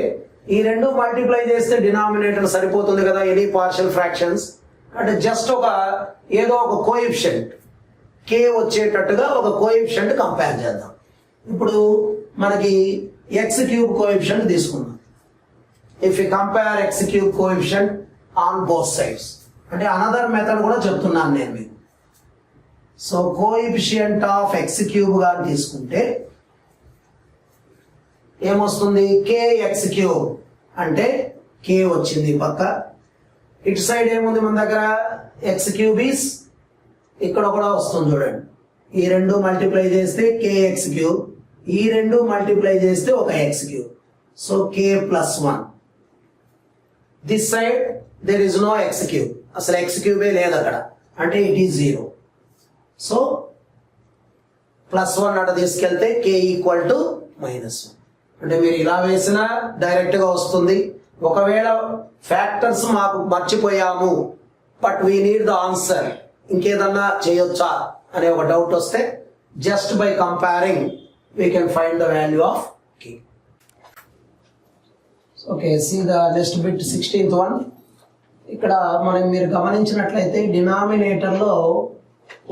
ఈ రెండు మల్టిప్లై చేస్తే డినామినేటర్ సరిపోతుంది కదా, ఎనీ పార్షియల్ ఫ్రాక్షన్స్. అంటే జస్ట్ ఏదో ఒక కోఎఫిషియంట్ k వచ్చేటట్టుగా ఒక కోఎఫిషియంట్ కంపేర్ చేద్దాం. ఇప్పుడు మనకి x క్యూబ్ కోఎఫిషియంట్ తీసుకుందాం. If you compare x cube coefficient on both sides, అంటే అనదర్ మెథడ్ కూడా చెప్తున్నాను నేను మీకు. So coefficient of x cube గా తీసుకుంటే ఏమొస్తుంది, kx క్యూబ్ అంటే k వచ్చింది పక్క. ఇటు సైడ్ ఏముంది మన దగ్గర, x క్యూబ్ ఈస్ ఇక్కడ కూడా వస్తుంది చూడండి. ఈ రెండు మల్టిప్లై చేస్తే kx క్యూబ్, ఈ రెండు మల్టిప్లై చేస్తే ఒక x క్యూబ్. సో k plus 1. This side there is no x cube, అసలు x క్యూబే లేదు అక్కడ, అంటే ఇట్ ఈస్ 0. సో +1 అక్కడ తీసుకెళ్తే k ఈక్వల్ టు -1. అంటే మీరు ఇలా వేసినా డైరెక్ట్ గా వస్తుంది. ఒకవేళ ఫ్యాక్టర్స్ మాకు మర్చిపోయాము, but we need the answer, ఇంకేదన్నా చేయొచ్చా అనే ఒక డౌట్ వస్తే just by comparing we can find the value of k. Okay, see the next bit, 16th one. ఇక్కడ మనం మీరు గమనించినట్లయితే డినామినేటర్ లో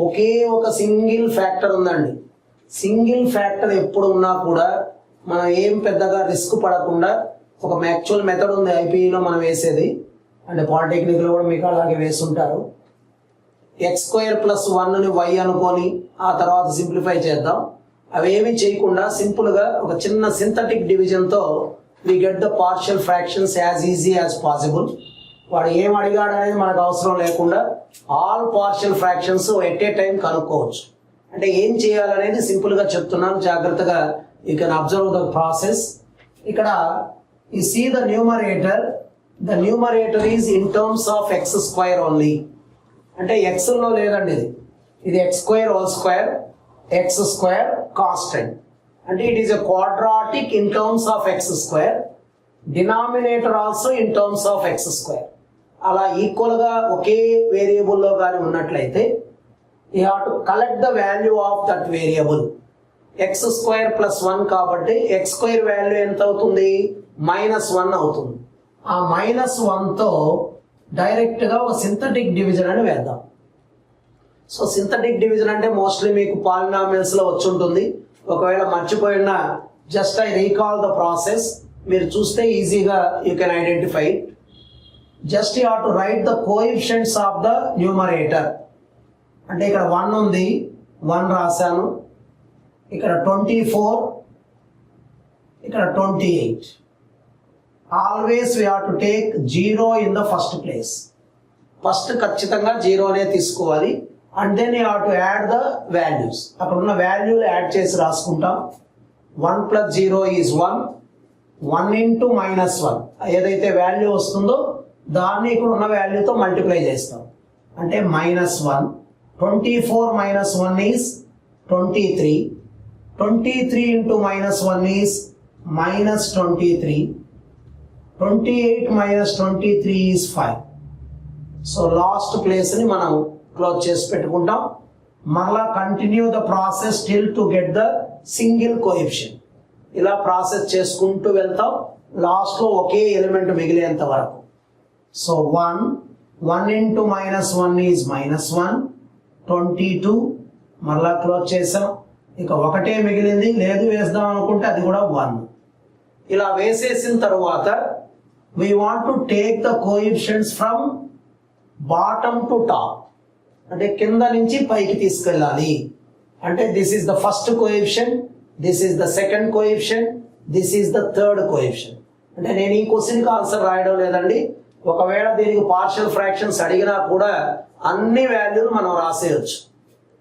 ఒకే ఒక సింగిల్ ఫ్యాక్టర్ ఉందండి. సింగిల్ ఫ్యాక్టర్ ఎప్పుడు ఉన్నా కూడా మనం ఏం పెద్దగా రిస్క్ పడకుండా, ఒక యాక్చువల్ మెథడ్ ఉంది ఐపీఈలో మనం వేసేది, అంటే పాలిటెక్నిక్ లో కూడా మీకు అలాగే వేసుంటారు. x² + 1ని y అనుకొని ఆ తర్వాత సింప్లిఫై చేద్దాం. అవేమి చేయకుండా సింపుల్ గా ఒక చిన్న సింథటిక్ డివిజన్ తో we get the partial fractions as easy as possible. వాడు ఏం అడిగాడు అనేది మనకు అవసరం లేకుండా all partial fractions at a time కనుక్కోవచ్చు. అంటే ఏం చేయాలనేది సింపుల్ గా చెప్తున్నాను, జాగ్రత్తగా you can observe the process. ఇక్కడ you see the numerator is in terms of x² only. అంటే x లో లేదండి, ఇది x² whole square, x² constant. అంటే it is a quadratic in terms of x², denominator also in terms of x². అలా equal గా ఒకే variable లో కానీ ఉన్నట్లయితే you have to collect the value of that variable. x² + 1 కాబట్టి x² value ఎంత అవుతుంది, -1 అవుతుంది. ఆ -1 తో డైరెక్ట్ గా ఒక సింథటిక్ డివిజన్ అని వేద్దాం. సో సింథటిక్ డివిజన్ అంటే మోస్ట్లీ మీకు పాలినామియల్స్ లో వచ్చి ఉంటుంది. ఒకవేళ మర్చిపోయినా just I recall the process, మీరు చూస్తే ఈజీగా you can identify it. Just you have to right the coefficients of the numerator. అంటే ఇక్కడ 1 ఉంది, 1 రాశాను, ఇక్కడ 24, ఇక్కడ 28. Always we have to take 0 in the first place. First ఖచ్చితంగా 0నే తీసుకోవాలి. And then you have to add the values. అక్కడ ఉన్న వాల్యూలు యాడ్ చేసి రాసుకుంటాం. 1 + 0 ఈజ్ 1, 1 into -1 ఏదైతే వాల్యూ వస్తుందో దాన్ని ఇక్కడ ఉన్న వాల్యూతో మల్టిప్లై చేస్తాం. అంటే -1. 24 - 1 is 23. 23 into -1 is -23. 28 minus 23 is 5. So last ప్లేస్ని మనం క్లోజ్ చేసి పెట్టుకుంటాం. మరలా continue the process till to get the single coefficient. ఇలా ప్రాసెస్ చేసుకుంటూ వెళ్తాం లాస్ట్లో ఒకే ఎలిమెంట్ మిగిలేంత వరకు. సో 1 into -1 is -1, 22 మరలా క్లోజ్ చేసాం. ఇక ఒకటే మిగిలింది, లేదు వేద్దాం అనుకుంటే అది కూడా 1. ఇలా వేసేసిన తర్వాత we want to take the coefficients from bottom to top. అంటే కింద నుంచి పైకి తీసుకెళ్ళాలి. అంటే this is the first coefficient, this is the second coefficient, this is the third coefficient. అంటే నేను ఈ క్వశ్చన్కి ఆన్సర్ రాయడం లేదండి. ఒకవేళ దీనికి పార్షియల్ ఫ్రాక్షన్స్ అడిగినా కూడా అన్ని వాల్యూలు మనం రాసేయచ్చు.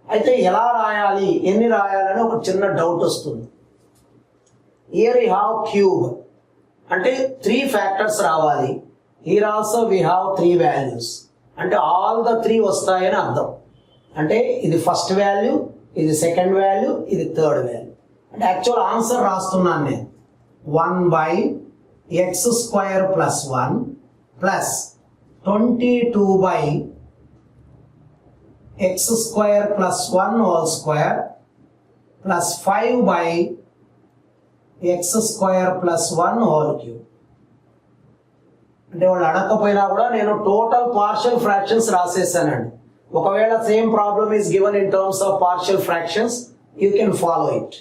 అయితే ఎలా రాయాలి, ఎన్ని రాయాలని ఒక చిన్న డౌట్ వస్తుంది. హియర్ యూ హ్యావ్ క్యూబ్ అంటే 3 ఫ్యాక్టర్స్ రావాలి. Here also we have 3 values అంటే ఆల్ ద 3 వస్తాయని అర్థం. అంటే ఇది ఫస్ట్ వాల్యూ, ఇది సెకండ్ వాల్యూ, ఇది థర్డ్ వాల్యూ. అంటే యాక్చువల్ ఆన్సర్ రాస్తున్నాను నేను. 1/x² + 1 plus 22/x² + 1 whole square plus 5/x² + 1 whole cube. అంటే వాళ్ళు అడగకపోయినా కూడా నేను టోటల్ పార్షియల్ ఫ్రాక్షన్స్ రాసేసానండి. ఒకవేళ same problem is given in terms of partial fractions you can follow it.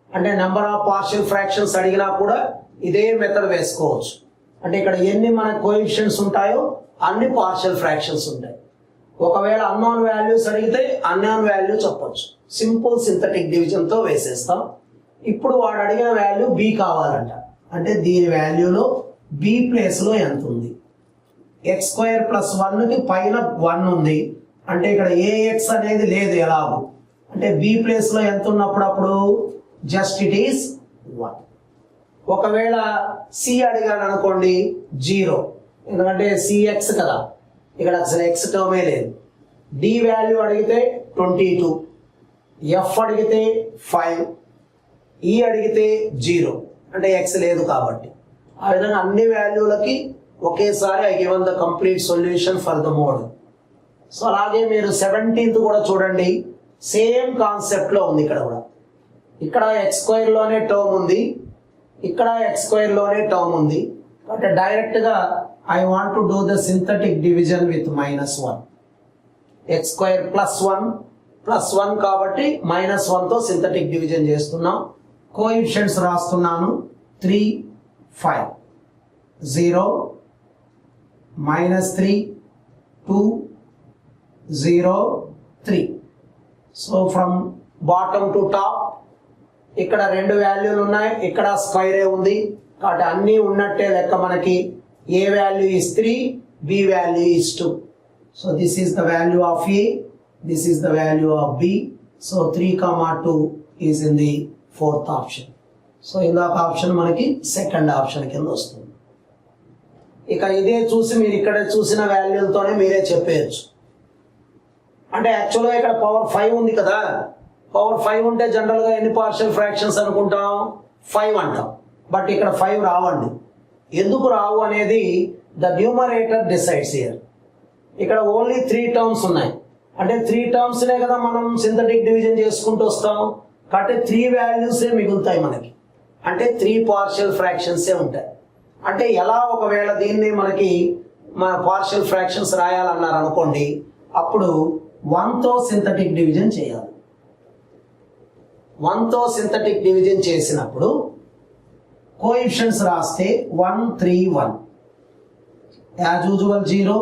అంటే నెంబర్ ఆఫ్ పార్షియల్ ఫ్రాక్షన్స్ అడిగినా కూడా ఇదే మెథడ్ వేసుకోవచ్చు. అంటే ఇక్కడ ఎన్ని మన కోఎఫిషియంట్స్ ఉంటాయో అన్ని పార్షియల్ ఫ్రాక్షన్స్ ఉంటాయి. ఒకవేళ అన్నోన్ వాల్యూస్ అడిగితే అన్నోన్ వాల్యూ చెప్పొచ్చు. సింపుల్ సింథటిక్ డివిజన్తో వేసేస్తాం. ఇప్పుడు వాడు అడిగిన వాల్యూ b కావాలంట. అంటే దీని వాల్యూలో b ప్లేస్లో ఎంత ఉంది? x² + 1కి పైన 1 ఉంది. అంటే ఇక్కడ ax అనేది లేదు ఎలాగో. అంటే b ప్లేస్లో ఎంత ఉన్నప్పుడు అప్పుడు జస్ట్ ఇట్ ఈస్ 1. ఒకవేళ c అడిగాను అనుకోండి 0, ఎందుకంటే cx కదా, ఇక్కడ అసలు x టర్మే లేదు. d వాల్యూ అడిగితే 22, f అడిగితే 5, e అడిగితే 0 అంటే x లేదు కాబట్టి. ఆ విధంగా అన్ని వాల్యూలకి ఒకేసారి I given the complete solution for the mode. So అలాగే మీరు 17th కూడా చూడండి, సేమ్ కాన్సెప్ట్ లో ఉంది. ఇక్కడ కూడా ఇక్కడ x² లోనే టర్మ్ ఉంది, ఇక్కడ x² లోనే టర్మ్ ఉంది. అంటే డైరెక్ట్ గా I want to do the synthetic division with -1. x² + 1 కాబట్టి -1తో సింథటిక్ డివిజన్ చేస్తున్నాం. కోఎఫిషియంట్స్ రాస్తున్నాను. 3, 5, 0, -3, 2, 0, 3. So from bottom to top ఇక్కడ 2 వాల్యూలు ఉన్నాయి, ఇక్కడ స్క్వేరే ఉంది కాబట్టి అన్నీ ఉన్నట్టే లెక్క. మనకి a value is 3, b value is 2. So this is the value of a, this is the value of b. So 3, 2 is in the 4th option. So ఇందాక ఆప్షన్ మనకి సెకండ్ ఆప్షన్ కింద వస్తుంది. ఇక ఇదే చూసి మీరు ఇక్కడ చూసిన వాల్యూలతోనే మీరే చెప్పేయచ్చు. అంటే యాక్చువల్గా ఇక్కడ పవర్ 5 ఉంది కదా, పవర్ 5 ఉంటే జనరల్గా ఎన్ని పార్షియల్ ఫ్రాక్షన్స్ అనుకుంటాం? 5 అంటాం. బట్ ఇక్కడ 5 రావండి. ఎందుకు రావు అనేది ద న్యూమరేటర్ డిసైడ్స్ హియర్. ఇక్కడ ఓన్లీ 3 టర్మ్స్ ఉన్నాయి. అంటే 3 టర్మ్స్నే కదా మనం సింథటిక్ డివిజన్ చేసుకుంటూ వస్తాం కాబట్టి 3 వాల్యూసే మిగులుతాయి మనకి. అంటే 3 పార్షియల్ ఫ్రాక్షన్సే ఉంటాయి. అంటే ఎలా ఒకవేళ దీన్ని మనకి మన పార్షియల్ ఫ్రాక్షన్స్ రాయాలన్నారు అనుకోండి, అప్పుడు 1తో సింథటిక్ డివిజన్ చేయాలి. 1తో సింథటిక్ డివిజన్ చేసినప్పుడు కోఎఫిషియంట్స్ రాస్తే 1, 3, 1. As usual 0,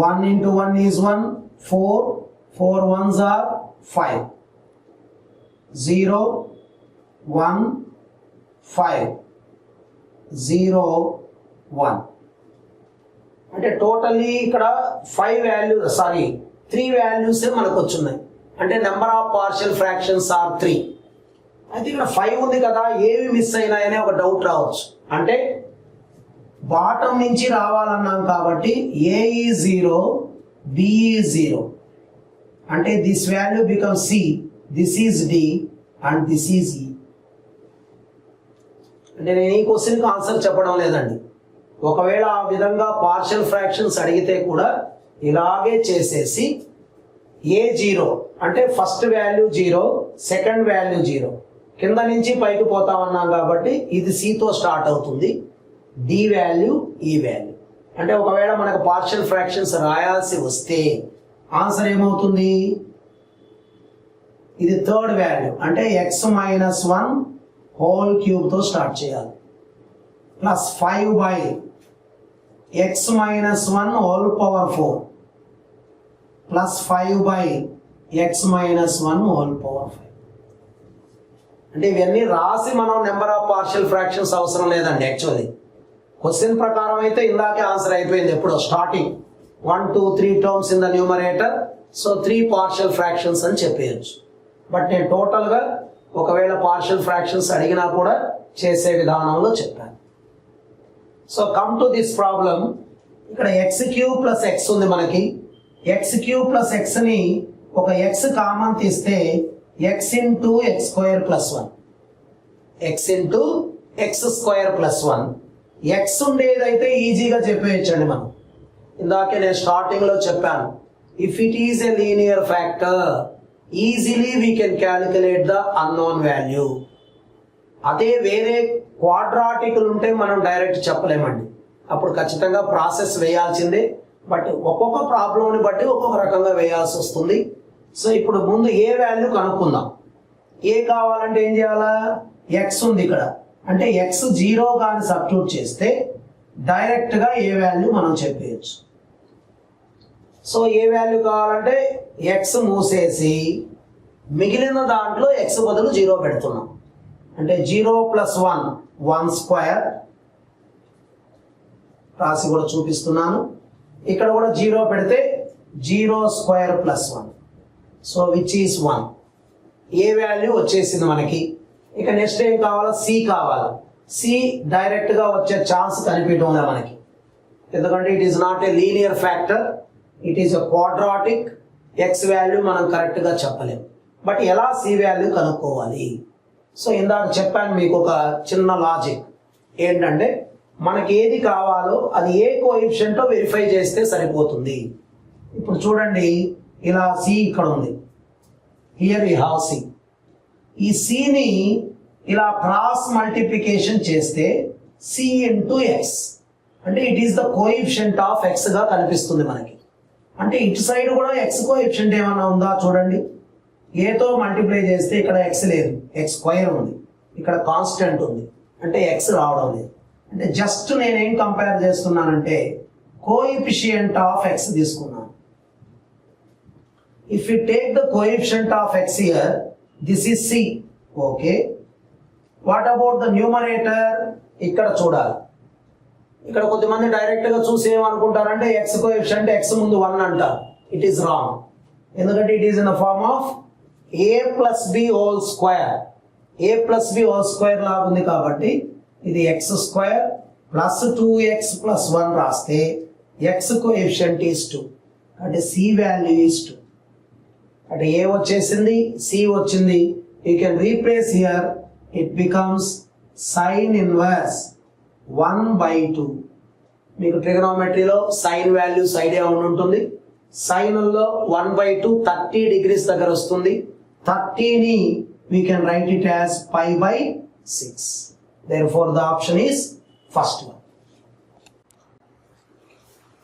1 into 1 is 1, 4, 4 1s are 5, 0, 1, 5, 0, 1. అంటే టోటల్లీ ఇక్కడ 3 వాల్యూస్ మనకు వచ్చున్నాయి. అంటే number of partial fractions are 3. అయితే ఇక్కడ 5 ఉంది కదా, ఏవి మిస్ అయినాయనే ఒక డౌట్ రావచ్చు. అంటే బాటమ్ నుంచి రావాలన్నాం కాబట్టి a is 0, b is 0. అంటే this value become c, this is d and this is e. అంటే నేను ఈ క్వశ్చన్కి ఆన్సర్ చెప్పడం లేదండి, ఒకవేళ ఆ విధంగా పార్షియల్ ఫ్రాక్షన్స్ అడిగితే కూడా ఇలాగే చేసేసి A0 అంటే ఫస్ట్ వాల్యూ 0, సెకండ్ వాల్యూ 0, కింద నుంచి పైకి పోతామన్నాం కాబట్టి ఇది Cతో స్టార్ట్ అవుతుంది, D వాల్యూ ఈ వాల్యూ. అంటే ఒకవేళ మనకు పార్షియల్ ఫ్రాక్షన్స్ రాయాల్సి వస్తే ఆన్సర్ ఏమవుతుంది, ఇది థర్డ్ వాల్యూ అంటే x-1 హోల్ క్యూబ్తో స్టార్ట్ చేయాలి, plus 5/x-1 whole power 4 plus 5/x-1 whole power 5. అంటే ఇవన్నీ రాసి మనం నెంబర్ ఆఫ్ పార్షియల్ ఫ్రాక్షన్స్ అవసరం లేదండి. యాక్చువల్లీ క్వశ్చన్ ప్రకారం అయితే ఇందాకే ఆన్సర్ అయిపోయింది ఎప్పుడో starting 1, 2, 3 terms in the numerator, so 3 partial fractions అని చెప్పేయచ్చు. బట్ నేను టోటల్గా ఒకవేళ పార్షియల్ ఫ్రాక్షన్స్ అడిగినా కూడా చేసే విధానంలో చెప్పాను. So come to this problem. ఇక్కడ x³ + x ఉంది మనకి. x³ + x ని ఒక x కామన్ తీస్తే x × x² + 1, x × x² + 1. x ఉండేదైతే ఈజీగా చెప్పేయచ్చండి మనం. ఇందాకే నేను స్టార్టింగ్ లో చెప్పాను, if it is a linear factor easily we can calculate the unknown value. అదే వేరే క్వాడ్రాటిక్లు ఉంటే మనం డైరెక్ట్ చెప్పలేమండి, అప్పుడు ఖచ్చితంగా ప్రాసెస్ వేయాల్సిందే. బట్ ఒక్కొక్క ప్రాబ్లంని బట్టి ఒక్కొక్క రకంగా వేయాల్సి వస్తుంది. సో ఇప్పుడు ముందు ఏ వాల్యూ కనుక్కుందాం. ఏ కావాలంటే ఏం చేయాలా, ఎక్స్ ఉంది ఇక్కడ, అంటే ఎక్స్ 0 కానీ సబ్స్టిట్యూట్ చేస్తే డైరెక్ట్గా ఏ వాల్యూ మనం చెప్పేయచ్చు. సో ఏ వాల్యూ కావాలంటే ఎక్స్ మూసేసి మిగిలిన దాంట్లో ఎక్స్ బదులు 0 పెడుతున్నాం. అంటే 0 + 1 1² రాసి కూడా చూపిస్తున్నాను. ఇక్కడ కూడా 0 పెడితే 0² + 1, so which is 1. A value వచ్చేసింది మనకి. ఇక నెక్స్ట్ ఏం కావాలా, సి కావాలి. సి డైరెక్ట్ గా వచ్చే ఛాన్స్ కనిపించడం లేదు మనకి, ఎందుకంటే it is not a linear factor, it is a quadratic. X value మనం కరెక్ట్ గా చెప్పలేం. బట్ ఎలా సి వాల్యూ కనుక్కోవాలి. సో ఇందాక చెప్పాను మీకు ఒక చిన్న లాజిక్ ఏంటంటే, మనకి ఏది కావాలో అది ఏ కోఎఫిషియంటో వెరిఫై చేస్తే సరిపోతుంది. ఇప్పుడు చూడండి, ఇలా సి ఇక్కడ ఉంది, హియర్ యు హావ్ సి. ఈ సిని ఇలా క్రాస్ మల్టిప్లికేషన్ చేస్తే సి × ఎక్స్ అంటే it is the coefficient of X గా కనిపిస్తుంది మనకి. అంటే ఇటు సైడ్ కూడా ఎక్స్ కోఎఫిషియంట్ ఏమన్నా ఉందా చూడండి. ఏతో మల్టిప్లై చేస్తే ఇక్కడ ఎక్స్ లేదు, x² ఉంది, ఇక్కడ కాన్స్టెంట్ ఉంది, అంటే ఎక్స్ రావడం లేదు. అంటే జస్ట్ నేనేం కంపేర్ చేస్తున్నానంటే కోఎఫిషియంట్ ఆఫ్ ఎక్స్ తీసుకున్నాను. If you take the coefficient of x here, this is C. Okay, what about the numerator? ఇక్కడ చూడాలి. ఇక్కడ కొద్దిమంది డైరెక్ట్ గా చూసి ఏమనుకుంటారంటే ఎక్స్ కోఎఫిషియంట్ ఎక్స్ ముందు 1 అంటారు. ఇట్ ఈస్ రాంగ్, ఎందుకంటే it is in the form of a + b whole square. a + b whole square లాగా ఉంది కాబట్టి ఇది x² + 2x + 1 రాస్తే x కోఎఫిషియంట్ ఈస్ 2, అంటే c వాల్యూ ఈస్ 2. అంటే a వచ్చేసింది, c వచ్చింది. You can replace here, it becomes sin inverse 1/2. మీకు ట్రిగనోమెట్రీలో సైన్ వాల్యూస్ ఐడియా ఉంటుంది. సైన్లో 1/2 30 degrees దగ్గర వస్తుంది. 30ని we can write it as π/6. Therefore the option is first one.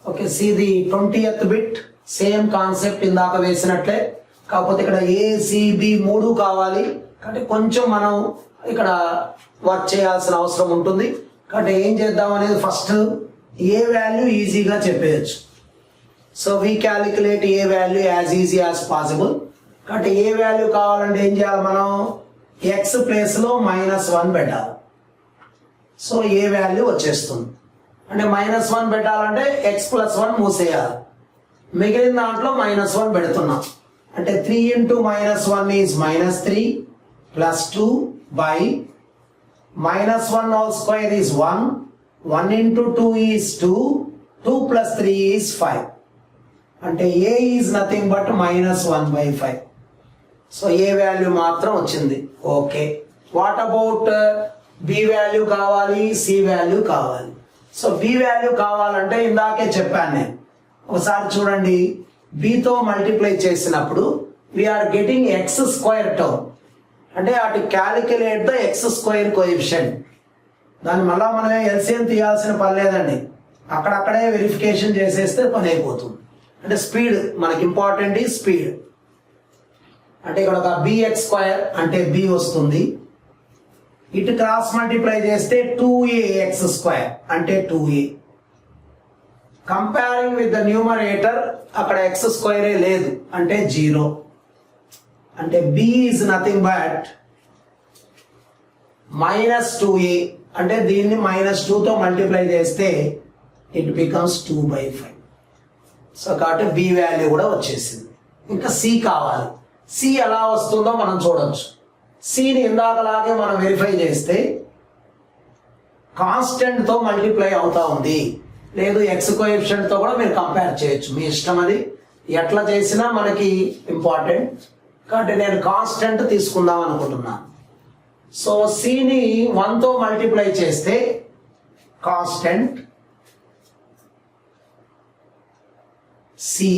Okay, see the 20th bit, same concept ఇందాక వేసినట్లే, కాకపోతే ఇక్కడ ACB 3 కావాలి. కాబట్టి కొంచెం మనం ఇక్కడ వర్క్ చేయాల్సిన అవసరం ఉంటుంది. కాబట్టి ఏం చేద్దాం అనేది ఫస్ట్ ఏ వాల్యూ ఈజీగా చెప్పేయచ్చు. So we calculate A value as easy as possible. కాబట్టి ఏ వాల్యూ కావాలంటే ఏం చేయాలి, మనం ఎక్స్ ప్లేస్లో -1 పెట్టాలి. సో ఏ వాల్యూ వచ్చేస్తుంది. అంటే -1 పెట్టాలంటే x + 1 మూసేయాలి, మిగిలిన దాంట్లో -1 పెడుతున్నాం. అంటే 3 × -1 is -3 + 2 -1 whole square is 1, 1 × 2 is 2, 2 + 3 is 5. అంటే a is nothing but -1/5. So A value మాత్రం వచ్చింది. Okay, what about b value కావాలి, సి వాల్యూ కావాలి. సో బి వాల్యూ కావాలంటే ఇందాకే చెప్పాను నేను, ఒకసారి చూడండి, బితో మల్టిప్లై చేసినప్పుడు we are getting x square term, అంటే అటు calculate the x square coefficient. దాన్ని మళ్ళా మనం ఎల్సిఎం తీయాల్సిన పని లేదండి, అక్కడక్కడే వెరిఫికేషన్ చేసేస్తే పని అయిపోతుంది. అంటే స్పీడ్ మనకి ఇంపార్టెంట్ ఈ స్పీడ్. అంటే ఇక్కడ ఒక బిఎక్స్ స్క్వేర్ అంటే బి వస్తుంది, ఇటు క్రాస్ మల్టిప్లై చేస్తే 2ax స్క్వేర్ అంటే 2a. Comparing with the numerator అక్కడ ఎక్స్ స్క్వేరే లేదు అంటే 0. అంటే b is nothing but -2a, అంటే దీన్ని -2తో మల్టిప్లై చేస్తే ఇట్ బికమ్స్ 2/5. సో కాబట్టి బి వాల్యూ కూడా వచ్చేసింది. ఇంకా సి కావాలి. సి ఎలా వస్తుందో మనం చూడొచ్చు. సిని ఇందాకలాగే మనం వెరిఫై చేస్తే కాన్స్టెంట్తో మల్టిప్లై అవుతా ఉంది, లేదు ఎక్స్ కోఎఫిషియంట్తో కూడా మీరు కంపేర్ చేయొచ్చు, మీ ఇష్టం. అది ఎట్లా చేసినా మనకి ఇంపార్టెంట్. కాబట్టి నేను కాన్స్టెంట్ తీసుకుందాం అనుకుంటున్నాను. సో సిని 1తో మల్టిప్లై చేస్తే కాన్స్టెంట్ సి,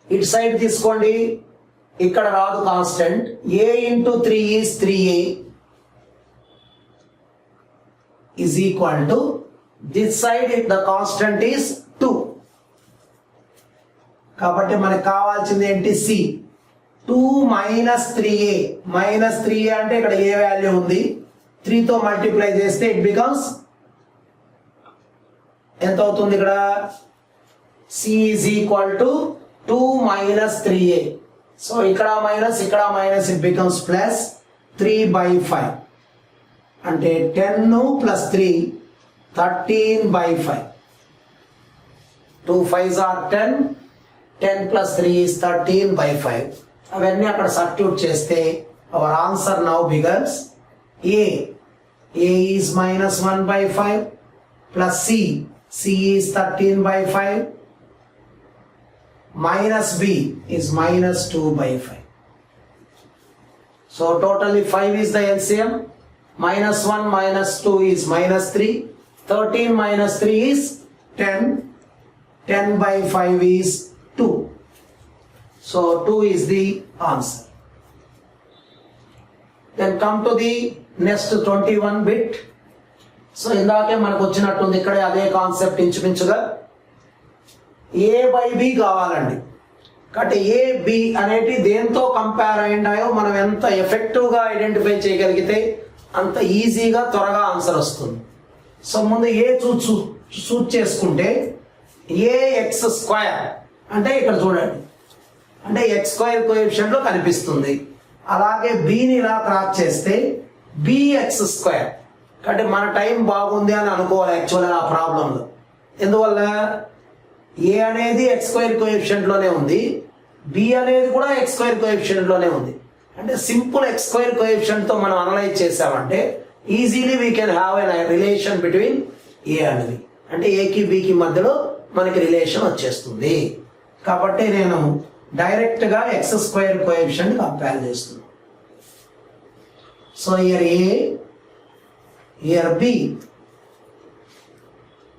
ఇటు సైడ్ తీసుకోండి, ఇక్కడ రాదు constant. a into 3 is 3a is equal to this side the constant is 2. కాబట్టి మనకు కావాల్సింది ఏంటి? c. 2 minus 3a, minus 3a అంటే ఇక్కడ ఏ వాల్యూ ఉంది, 3తో మల్టిప్లై చేస్తే ఇట్ బికమ్స్ ఎంత అవుతుంది? ఇక్కడ c is equal to 2 minus 3a. So ఇక్కడ మైనస్ ఇక్కడ మైనస్, ఇట్ బికమ్స్ ప్లస్ 3/5. అంటే 10 + 3 13/5. 2 5s are 10, 10 + 3 is 13/5. అవన్నీ అక్కడ సబ్స్టిట్యూట్ చేస్తే our answer now becomes a is -1/5 plus c is 13/5 minus b is -2/5. So totally 5 is the LCM. -1 - 2 is -3. 13 - 3 is 10. 10/5 is 2. So 2 is the answer. Then come to the next 21 bit. So ఇందాకే మనకు వచ్చినట్టుంది, ఇక్కడ అదే concept ఇంచుమించుగా. a/b కావాలండి. కాబట్టి a b అనేటి దేంతో కంపేర్ అయ్యాయో మనం ఎంత ఎఫెక్టివ్గా ఐడెంటిఫై చేయగలిగితే అంత ఈజీగా త్వరగా ఆన్సర్ వస్తుంది. సో ముందు ఏ చూస్ చేసుకుంటే ax² అంటే ఇక్కడ చూడండి, అంటే x² కోఎఫిషియంట్లో కనిపిస్తుంది. అలాగే bని ఇలా క్రాస్ చేస్తే bx². కాబట్టి మన టైం బాగుంది అని అనుకోవాలి యాక్చువల్గా ఆ ప్రాబ్లంలో. ఎందువల్ల a అనేది x² కోఎఫిషియంట్లోనే ఉంది, b అనేది కూడా x² కోఎఫిషియంట్లోనే ఉంది. అంటే సింపుల్ x² కోఎఫిషియంట్తో మనం అనలైజ్ చేసామంటే easily we can have a relation between a and b. అంటే ఏకి బికి మధ్యలో మనకి రిలేషన్ వచ్చేస్తుంది. కాబట్టి నేను డైరెక్ట్గా x² కోఎఫిషియంట్ కంపేర్ చేస్తున్నాను. So year a, year b,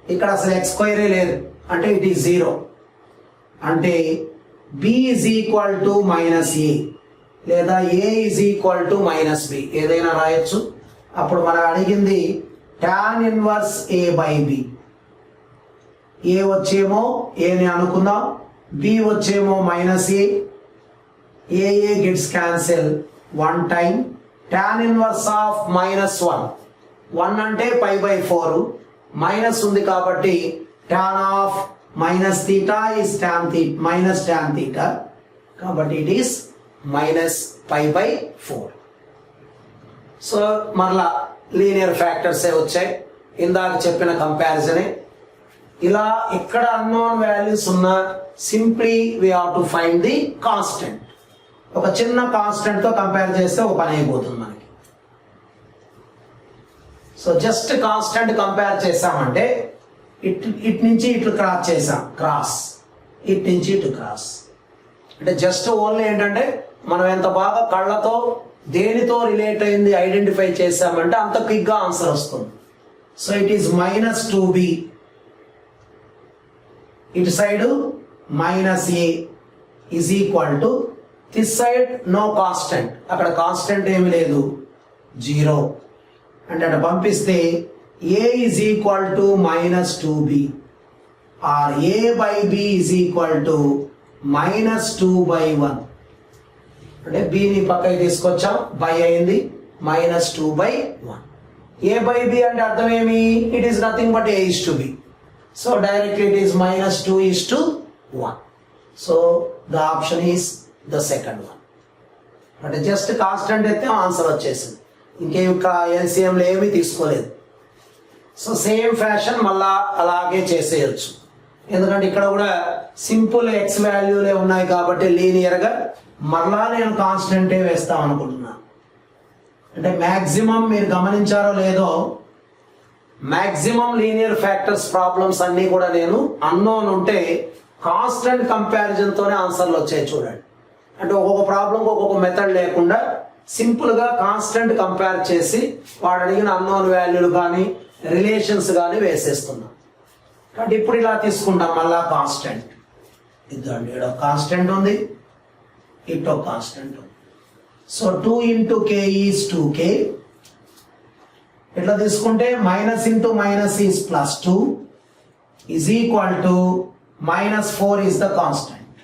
ఇక్కడ అసలు x² లేదు అంటే ఇట్ ఈస్ 0. అంటే b is equal to -a లేదా a is equal to -b ఏదైనా రాయొచ్చు. అప్పుడు మనం అడిగింది tan 1 a/b. a వచ్చేమో ఏని అనుకుందాం, b వచ్చేమో -a. a gets cancel 1 time. tan 1 of -1, 1 అంటే π/4, మైనస్ ఉంది కాబట్టి tan of -θ is tan θ, కాబట్టి it is -π/4. సో మరలా లీనియర్ ఫ్యాక్టర్సే వచ్చాయి, ఇందాక చెప్పిన కంపారిజనే. ఇలా ఎక్కడ అన్నోన్ వాల్యూస్ ఉన్నా simply we have to find the constant. ఒక చిన్న కాన్స్టెంట్తో కంపేర్ చేస్తే ఒక పని అయిపోతుంది మనకి. సో జస్ట్ కాన్స్టెంట్ కంపేర్ చేసామంటే ఇటు నుంచి ఇటు క్రాస్ చేసాం, ఇటు నుంచి ఇటు క్రాస్. అంటే జస్ట్ ఓన్లీ ఏంటంటే మనం ఎంత బాగా కళ్ళతో దేనితో రిలేట్ అయింది ఐడెంటిఫై చేసామంటే అంత క్విక్గా ఆన్సర్ వస్తుంది. So it is minus 2b, ఇటు side minus a is equal to this side no constant, అక్కడ కాన్స్టెంట్ ఏమి లేదు 0 అంటే అక్కడ పంపిస్తే a is equal to minus 2b or a by b is equal to minus 2/1 అంటే bని పక్కకి తీసుకొచ్చాం, బై అయింది మైనస్ 2/1. a బై b అంటే అర్థం ఏమి, it is nothing but a is to b. So directly it is minus 2:1. So the option is the second one. అంటే just constant అయితే answer వచ్చేసింది, ఇంకేం ఎల్సిఎంలో ఏమీ తీసుకోలేదు. సో సేమ్ ఫ్యాషన్ మళ్ళా అలాగే చేసేయచ్చు, ఎందుకంటే ఇక్కడ కూడా సింపుల్ ఎక్స్ వాల్యూలే ఉన్నాయి కాబట్టి లీనియర్గా మరలా నేను కాన్స్టెంటే వేస్తాం అనుకుంటున్నాను. అంటే మ్యాక్సిమం మీరు గమనించారో లేదో, మ్యాక్సిమం లీనియర్ ఫ్యాక్టర్స్ ప్రాబ్లమ్స్ అన్నీ కూడా నేను అన్నోన్ ఉంటే కాన్స్టెంట్ కంపారిజన్తోనే ఆన్సర్లు వచ్చాయి చూడండి. అంటే ఒక్కొక్క ప్రాబ్లంకి ఒక్కొక్క మెథడ్ లేకుండా సింపుల్గా కాన్స్టెంట్ కంపేర్ చేసి వాడు అడిగిన అన్నోన్ వాల్యూలు కానీ రిలేషన్స్ కానీ వేసేస్తున్నాం. కాబట్టి ఇప్పుడు ఇలా తీసుకుంటాం మళ్ళా కాన్స్టెంట్. ఇదండి ఇక్కడ కాన్స్టెంట్ ఉంది, ఇటో కాన్స్టెంట్ ఉంది. So 2 into k is 2k. ఇట్లా తీసుకుంటే minus into minus is plus 2 is equal to minus 4 is the constant.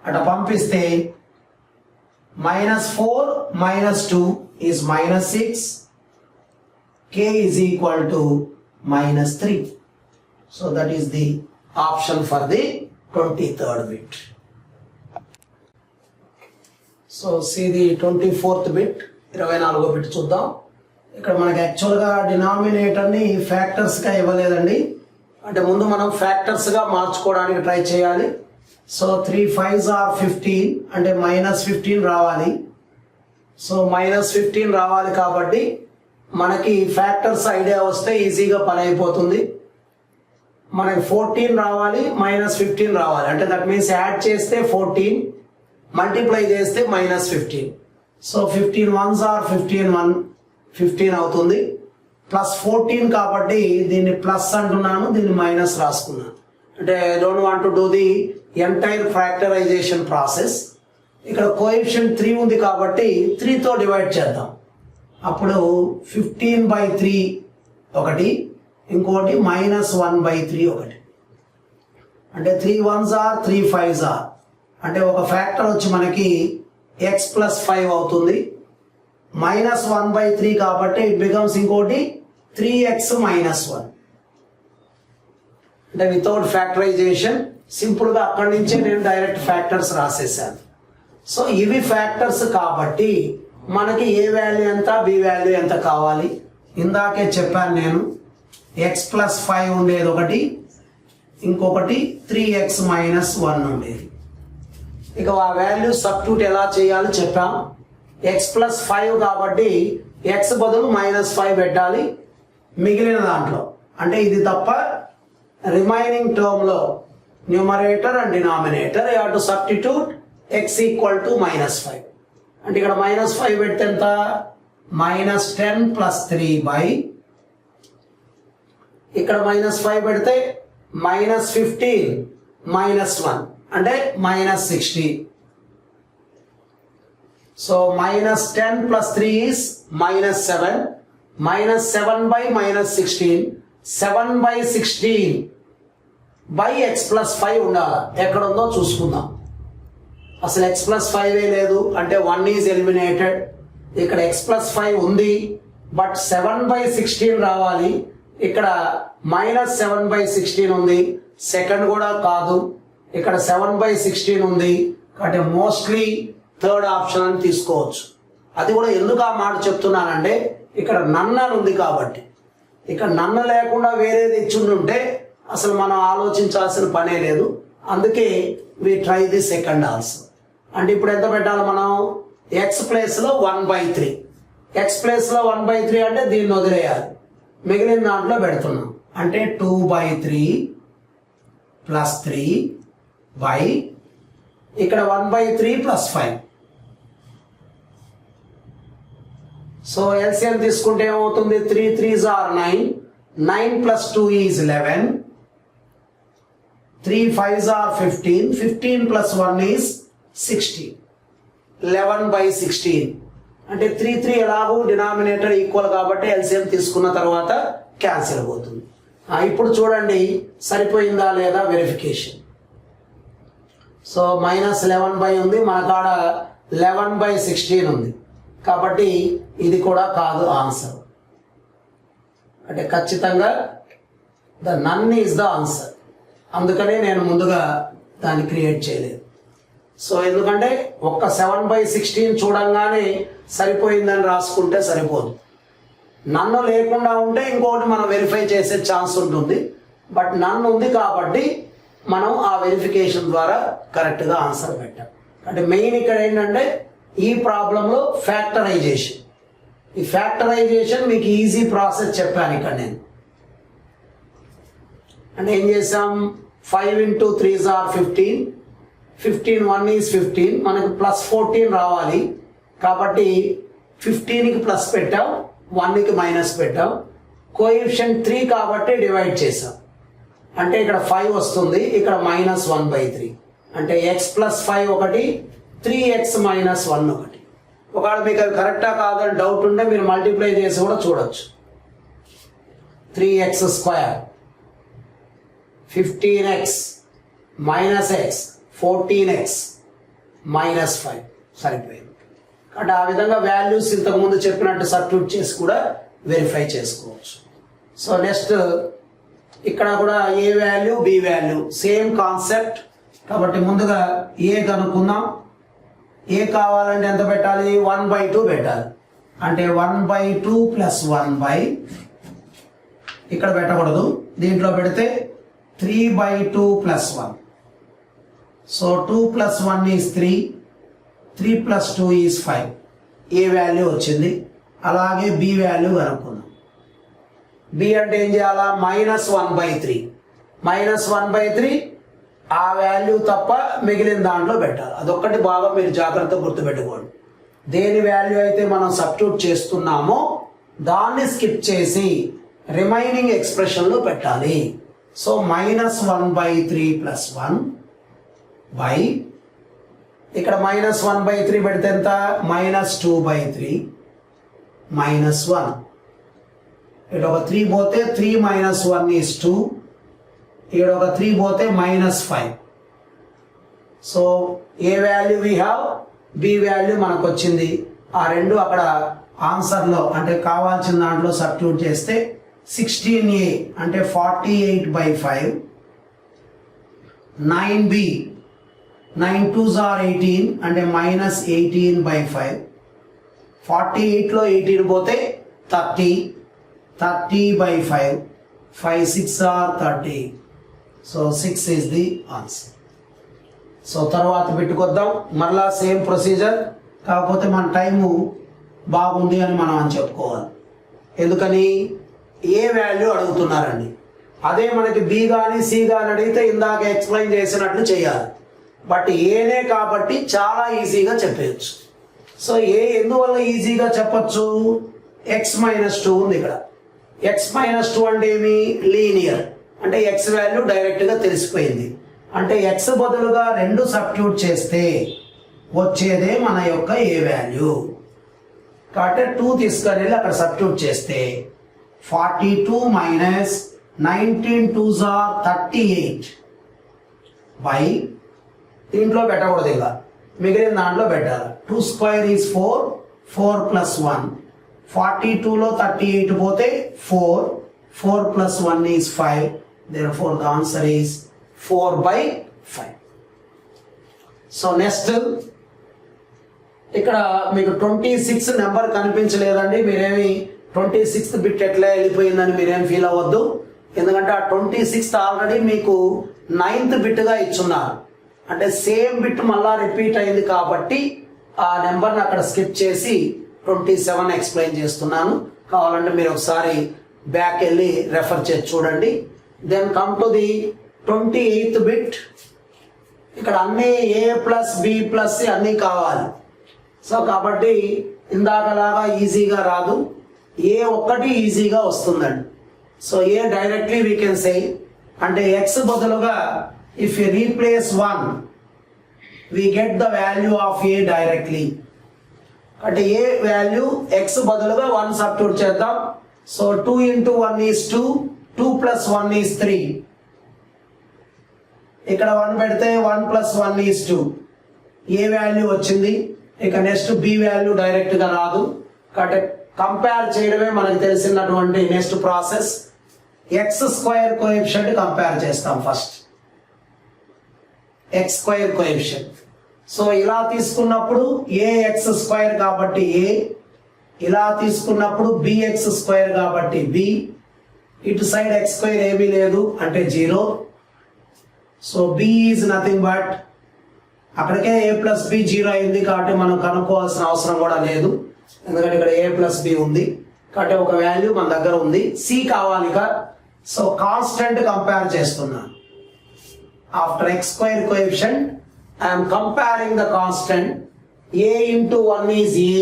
అట్లా పంపిస్తే minus 4 minus 2 is minus 6, k is equal to minus 3. So that is the option for the 23rd bit. So see the 24th bit, 24వ bit చూద్దాం. ఇక్కడ మనకి యాక్చువల్గా డినామినేటర్ని ఫ్యాక్టర్స్గా ఇవ్వలేదండి, అంటే ముందు మనం ఫ్యాక్టర్స్గా మార్చుకోవడానికి ట్రై చేయాలి. సో 3 5s are 15 అంటే మైనస్ 15 రావాలి. సో మైనస్ 15 రావాలి కాబట్టి మనకి ఫ్యాక్టర్స్ ఐడియా వస్తే ఈజీగా పని అయిపోతుంది. మనకి 14 రావాలి, మైనస్ 15 రావాలి, అంటే దట్ మీన్స్ యాడ్ చేస్తే 14, మల్టిప్లై చేస్తే మైనస్ 15. సో 15 1s are 15 అవుతుంది. ప్లస్ 14 కాబట్టి దీన్ని ప్లస్ అంటున్నాను, దీన్ని మైనస్ రాసుకున్నాను. అంటే I don't want to do the entire factorisation process. ఇక్కడ కోఎఫిషియంట్ 3 ఉంది కాబట్టి 3తో డివైడ్ చేద్దాం. అప్పుడు 15/3 ఒకటి, ఇంకోటి మైనస్ 1/3 ఒకటి. అంటే 3 1s are 3 5s are అంటే ఒక ఫ్యాక్టర్ వచ్చి మనకి x ప్లస్ 5 అవుతుంది. మైనస్ 1/3 కాబట్టి ఇట్ బికమ్స్ ఇంకోటి 3x మైనస్ 1. అంటే వితౌట్ ఫ్యాక్టరైజేషన్ సింపుల్గా అక్కడి నుంచే నేను డైరెక్ట్ ఫ్యాక్టర్స్ రాసేసాను. సో ఇవి ఫ్యాక్టర్స్ కాబట్టి మనకి ఏ వాల్యూ ఎంత, బి వాల్యూ ఎంత కావాలి. ఇందాకే చెప్పాను నేను, x ప్లస్ 5 ఉండేది ఒకటి, ఇంకొకటి 3x మైనస్ 1 ఉండేది. ఇక ఆ వాల్యూ సబ్స్టిట్యూట్ ఎలా చేయాలో చెప్పాం. x ప్లస్ 5 కాబట్టి x బదులు మైనస్ 5 పెట్టాలి మిగిలిన దాంట్లో. అంటే ఇది తప్ప రిమైనింగ్ టర్మ్లో numerator and denominator you have to substitute x equal to minus 5. అంటే ఇక్కడ మైనస్ 5 పెడితే ఎంత, మైనస్ 10 ప్లస్ 3 బై, ఇక్కడ మైనస్ 5 పెడితే మైనస్ 15 మైనస్ 1 అంటే minus 60. So minus 10 plus 3 is minus 7, minus 7 by minus 16, 7/16 by X plus 5 ఉండాలి. ఎక్కడ ఉందో చూసుకుందాం. అసలు x ప్లస్ 5 లేదు అంటే 1 ఈజ్ ఎలిమినేటెడ్. ఇక్కడ x ప్లస్ 5 ఉంది బట్ 7/16 రావాలి. ఇక్కడ మైనస్ 7/16 ఉంది, సెకండ్ కూడా కాదు. ఇక్కడ 7/16 ఉంది కాబట్టి మోస్ట్లీ థర్డ్ ఆప్షన్ అని తీసుకోవచ్చు. అది కూడా ఎందుకు ఆ మాట చెప్తున్నానంటే ఇక్కడ నన్ అని ఉంది కాబట్టి. ఇక్కడ నన్ను లేకుండా వేరేది ఇచ్చుంటే అసలు మనం ఆలోచించాల్సిన పనే లేదు. అందుకే we try the second answer. అంటే ఇప్పుడు ఎంత పెట్టాలి మనం, ఎక్స్ ప్లేస్లో 1/3. ఎక్స్ ప్లేస్లో 1/3 అంటే దీన్ని వదిలేయాలి, మిగిలిన దాంట్లో పెడుతున్నాం. అంటే 2/3 ప్లస్ 3 బై ఇక్కడ 1/3 ప్లస్ 5. సో ఎల్సిఎం తీసుకుంటే ఏమవుతుంది, 3 3s are 9, 9 plus 2 is 11. 3 5s are 15. 15 plus 1 is 16. 11 by 16. అంటే 3 ఎలాగూ డినామినేటర్ ఈక్వల్ కాబట్టి ఎల్సిఎం తీసుకున్న తర్వాత క్యాన్సిల్ అవుతుంది. ఇప్పుడు చూడండి సరిపోయిందా లేదా వెరిఫికేషన్. సో -11 ఉంది, మన కాడ 11/16 ఉంది కాబట్టి ఇది కూడా కాదు ఆన్సర్. అంటే ఖచ్చితంగా the none is the answer. అందుకనే నేను ముందుగా దాన్ని క్రియేట్ చేయలేదు. సో ఎందుకంటే ఒక్క 7/16 చూడంగానే సరిపోయిందని రాసుకుంటే సరిపోదు. నన్ను లేకుండా ఉంటే ఇంకోటి మనం వెరిఫై చేసే ఛాన్స్ ఉంటుంది. బట్ నన్ను ఉంది కాబట్టి మనం ఆ వెరిఫికేషన్ ద్వారా కరెక్ట్గా ఆన్సర్ పెట్టాం. అంటే మెయిన్ ఇక్కడ ఏంటంటే ఈ ప్రాబ్లంలో ఫ్యాక్టరైజేషన్. ఈ ఫ్యాక్టరైజేషన్ మీకు ఈజీ ప్రాసెస్ చెప్పాను ఇక్కడ నేను. అంటే ఏం చేసాం, 5 into 3s are 15. 15 1 is 15. మనకు +14 రావాలి కాబట్టి 15కి ప్లస్ పెట్టాం, 1కి మైనస్ పెట్టాం. కోఎఫిషియంట్ 3 కాబట్టి డివైడ్ చేసాం. అంటే ఇక్కడ 5 వస్తుంది, ఇక్కడ -1/3. అంటే x + 5 ఒకటి, 3x - 1 ఒకటి. ఒకవేళ మీకు అది కరెక్టా కాదని డౌట్ ఉంటే మీరు మల్టిప్లై చేసి కూడా చూడొచ్చు. 3x² 15x -x 14x -5 సరిపోయింది. అంటే ఆ విధంగా వాల్యూస్ ఇంతకుముందు చెప్పినట్టు సబ్స్టిట్యూట్ చేసి కూడా వెరిఫై చేసుకోవచ్చు. సో నెక్స్ట్ ఇక్కడ కూడా A value B value same concept కాబట్టి ముందుగా ఏ కనుక్కుందాం. ఏ కావాలంటే ఎంత పెట్టాలి, 1/2 పెట్టాలి. అంటే 1/2 + 1 ఇక్కడ పెట్టకూడదు, దీంట్లో పెడితే 3/2 + 1. So 2 + 1 is 3. 3 + 2 is 5. A value వచ్చింది. అలాగే బి వాల్యూ కనుక్కుందాం. బి అంటే ఏం చేయాలా, -1/3. -1/3 ఆ వాల్యూ తప్ప మిగిలిన దాంట్లో పెట్టాలి. అదొక్కటి బాగా మీరు జాగ్రత్తగా గుర్తుపెట్టుకోండి. దేని వాల్యూ అయితే మనం సబ్స్టిట్యూట్ చేస్తున్నామో దాన్ని స్కిప్ చేసి రిమైనింగ్ ఎక్స్ప్రెషన్లో పెట్టాలి. సో -1/3 + 1 బై ఇక్కడ -1/3 పెడితే ఎంత, -2/3 -1. ఇక్కడ ఒక 3 పోతే 3 - 1 is 2. ఇక్కడ ఒక 3 పోతే -5. So A value we have, b value మనకు వచ్చింది. ఆ రెండు అక్కడ ఆన్సర్లో అంటే కావాల్సిన దాంట్లో సబ్స్టిట్యూట్ చేస్తే 16a అంటే 48/5. 9b 9 2s are 18 అంటే -18/5. 48లో 18 పోతే 30. 30/5. 5 6 are 30. So 6 is the answer. So తర్వాత పెట్టుకొద్దాం మరలా సేమ్ ప్రొసీజర్. కాకపోతే మన టైము బాగుంది అని మనం అని చెప్పుకోవాలి. ఎందుకని ఏ వాల్యూ అడుగుతున్నారండి. అదే మనకి బి కానీ సి కానీ అడిగితే ఇందాక ఎక్స్ప్లెయిన్ చేసినట్లు చేయాలి. బట్ ఏనే కాబట్టి చాలా ఈజీగా చెప్పవచ్చు. సో ఏ ఎందువల్ల ఈజీగా చెప్పచ్చు, x - 2 ఉంది ఇక్కడ. x - 2 అంటే ఏమి, లీనియర్. అంటే x వాల్యూ డైరెక్ట్గా తెలిసిపోయింది. అంటే x బదులుగా 2 సబ్స్టిట్యూట్ చేస్తే వచ్చేదే మన యొక్క ఏ వాల్యూ. కాబట్టి 2 తీసుకొని వెళ్ళి అక్కడ సబ్స్టిట్యూట్ చేస్తే 42 - 19 2s are 38 బై దీంట్లో పెట్టకూడదు, ఇలా మిగిలిన దాంట్లో పెట్టాలి. 2² is 4. 4 + 1. 42లో 38 పోతే 4. 4 + 1 is 5. Therefore the answer is 4/5. So next ఇక్కడ మీకు 26 నెంబర్ కనిపించలేదండి. మీరేమి 26th బిట్ ఎట్లా వెళ్ళిపోయిందని మీరేం ఫీల్ అవ్వద్దు. ఎందుకంటే ఆ 26th ఆల్రెడీ మీకు 9th బిట్గా ఇచ్చున్నారు. అంటే సేమ్ బిట్ మళ్ళా రిపీట్ అయింది కాబట్టి ఆ నెంబర్ని అక్కడ స్కిప్ చేసి 27 ఎక్స్ప్లెయిన్ చేస్తున్నాను. కావాలంటే మీరు ఒకసారి బ్యాక్ వెళ్ళి రెఫర్ చేసి చూడండి. Then come to the 28th bit. ఇక్కడ అన్ని a + b + c అన్నీ కావాలి. సో కాబట్టి ఇందాకలాగా ఈజీగా రాదు, ఏ ఒక్కటి ఈజీగా వస్తుందండి. So A directly we can say అంటే ఎక్స్ బదులుగా if you replace 1 we get the value of a directly. అంటే ఏ వాల్యూ ఎక్స్ బదులుగా 1 సబ్స్టిట్యూట్ చేద్దాం. So 2 into 1 is 2, 2 plus 1 is 3. ఇక్కడ 1 పెడితే 1 plus 1 is 2. ఏ వాల్యూ వచ్చింది. ఇక నెక్స్ట్ బి వాల్యూ డైరెక్ట్ గా రాదు. కాబట్టి కంపేర్ చేయడమే మనకు తెలిసినటువంటి next process. X square coefficient compare చేస్తాం first. X square coefficient. So ఇలా తీసుకున్నప్పుడు ఏ ఎక్స్ స్క్వేర్ కాబట్టి ఏ, ఇలా తీసుకున్నప్పుడు బిఎక్స్ స్క్వేర్ కాబట్టి బి, ఇటు సైడ్ ఎక్స్ స్క్వేర్ ఏమీ లేదు అంటే 0. So B is nothing but అక్కడికే ఏ ప్లస్ బి 0 అయింది కాబట్టి మనం కనుక్కోవాల్సిన అవసరం కూడా లేదు, ఎందుకంటే ఇక్కడ ఏ ప్లస్ బి ఉంది కాబట్టి ఒక వాల్యూ మన దగ్గర ఉంది. సి కావాలిగా. సో కాన్స్టెంట్ కంపేర్ చేస్తున్నాను. After x square coefficient, I am comparing the constant. A into 1 is A.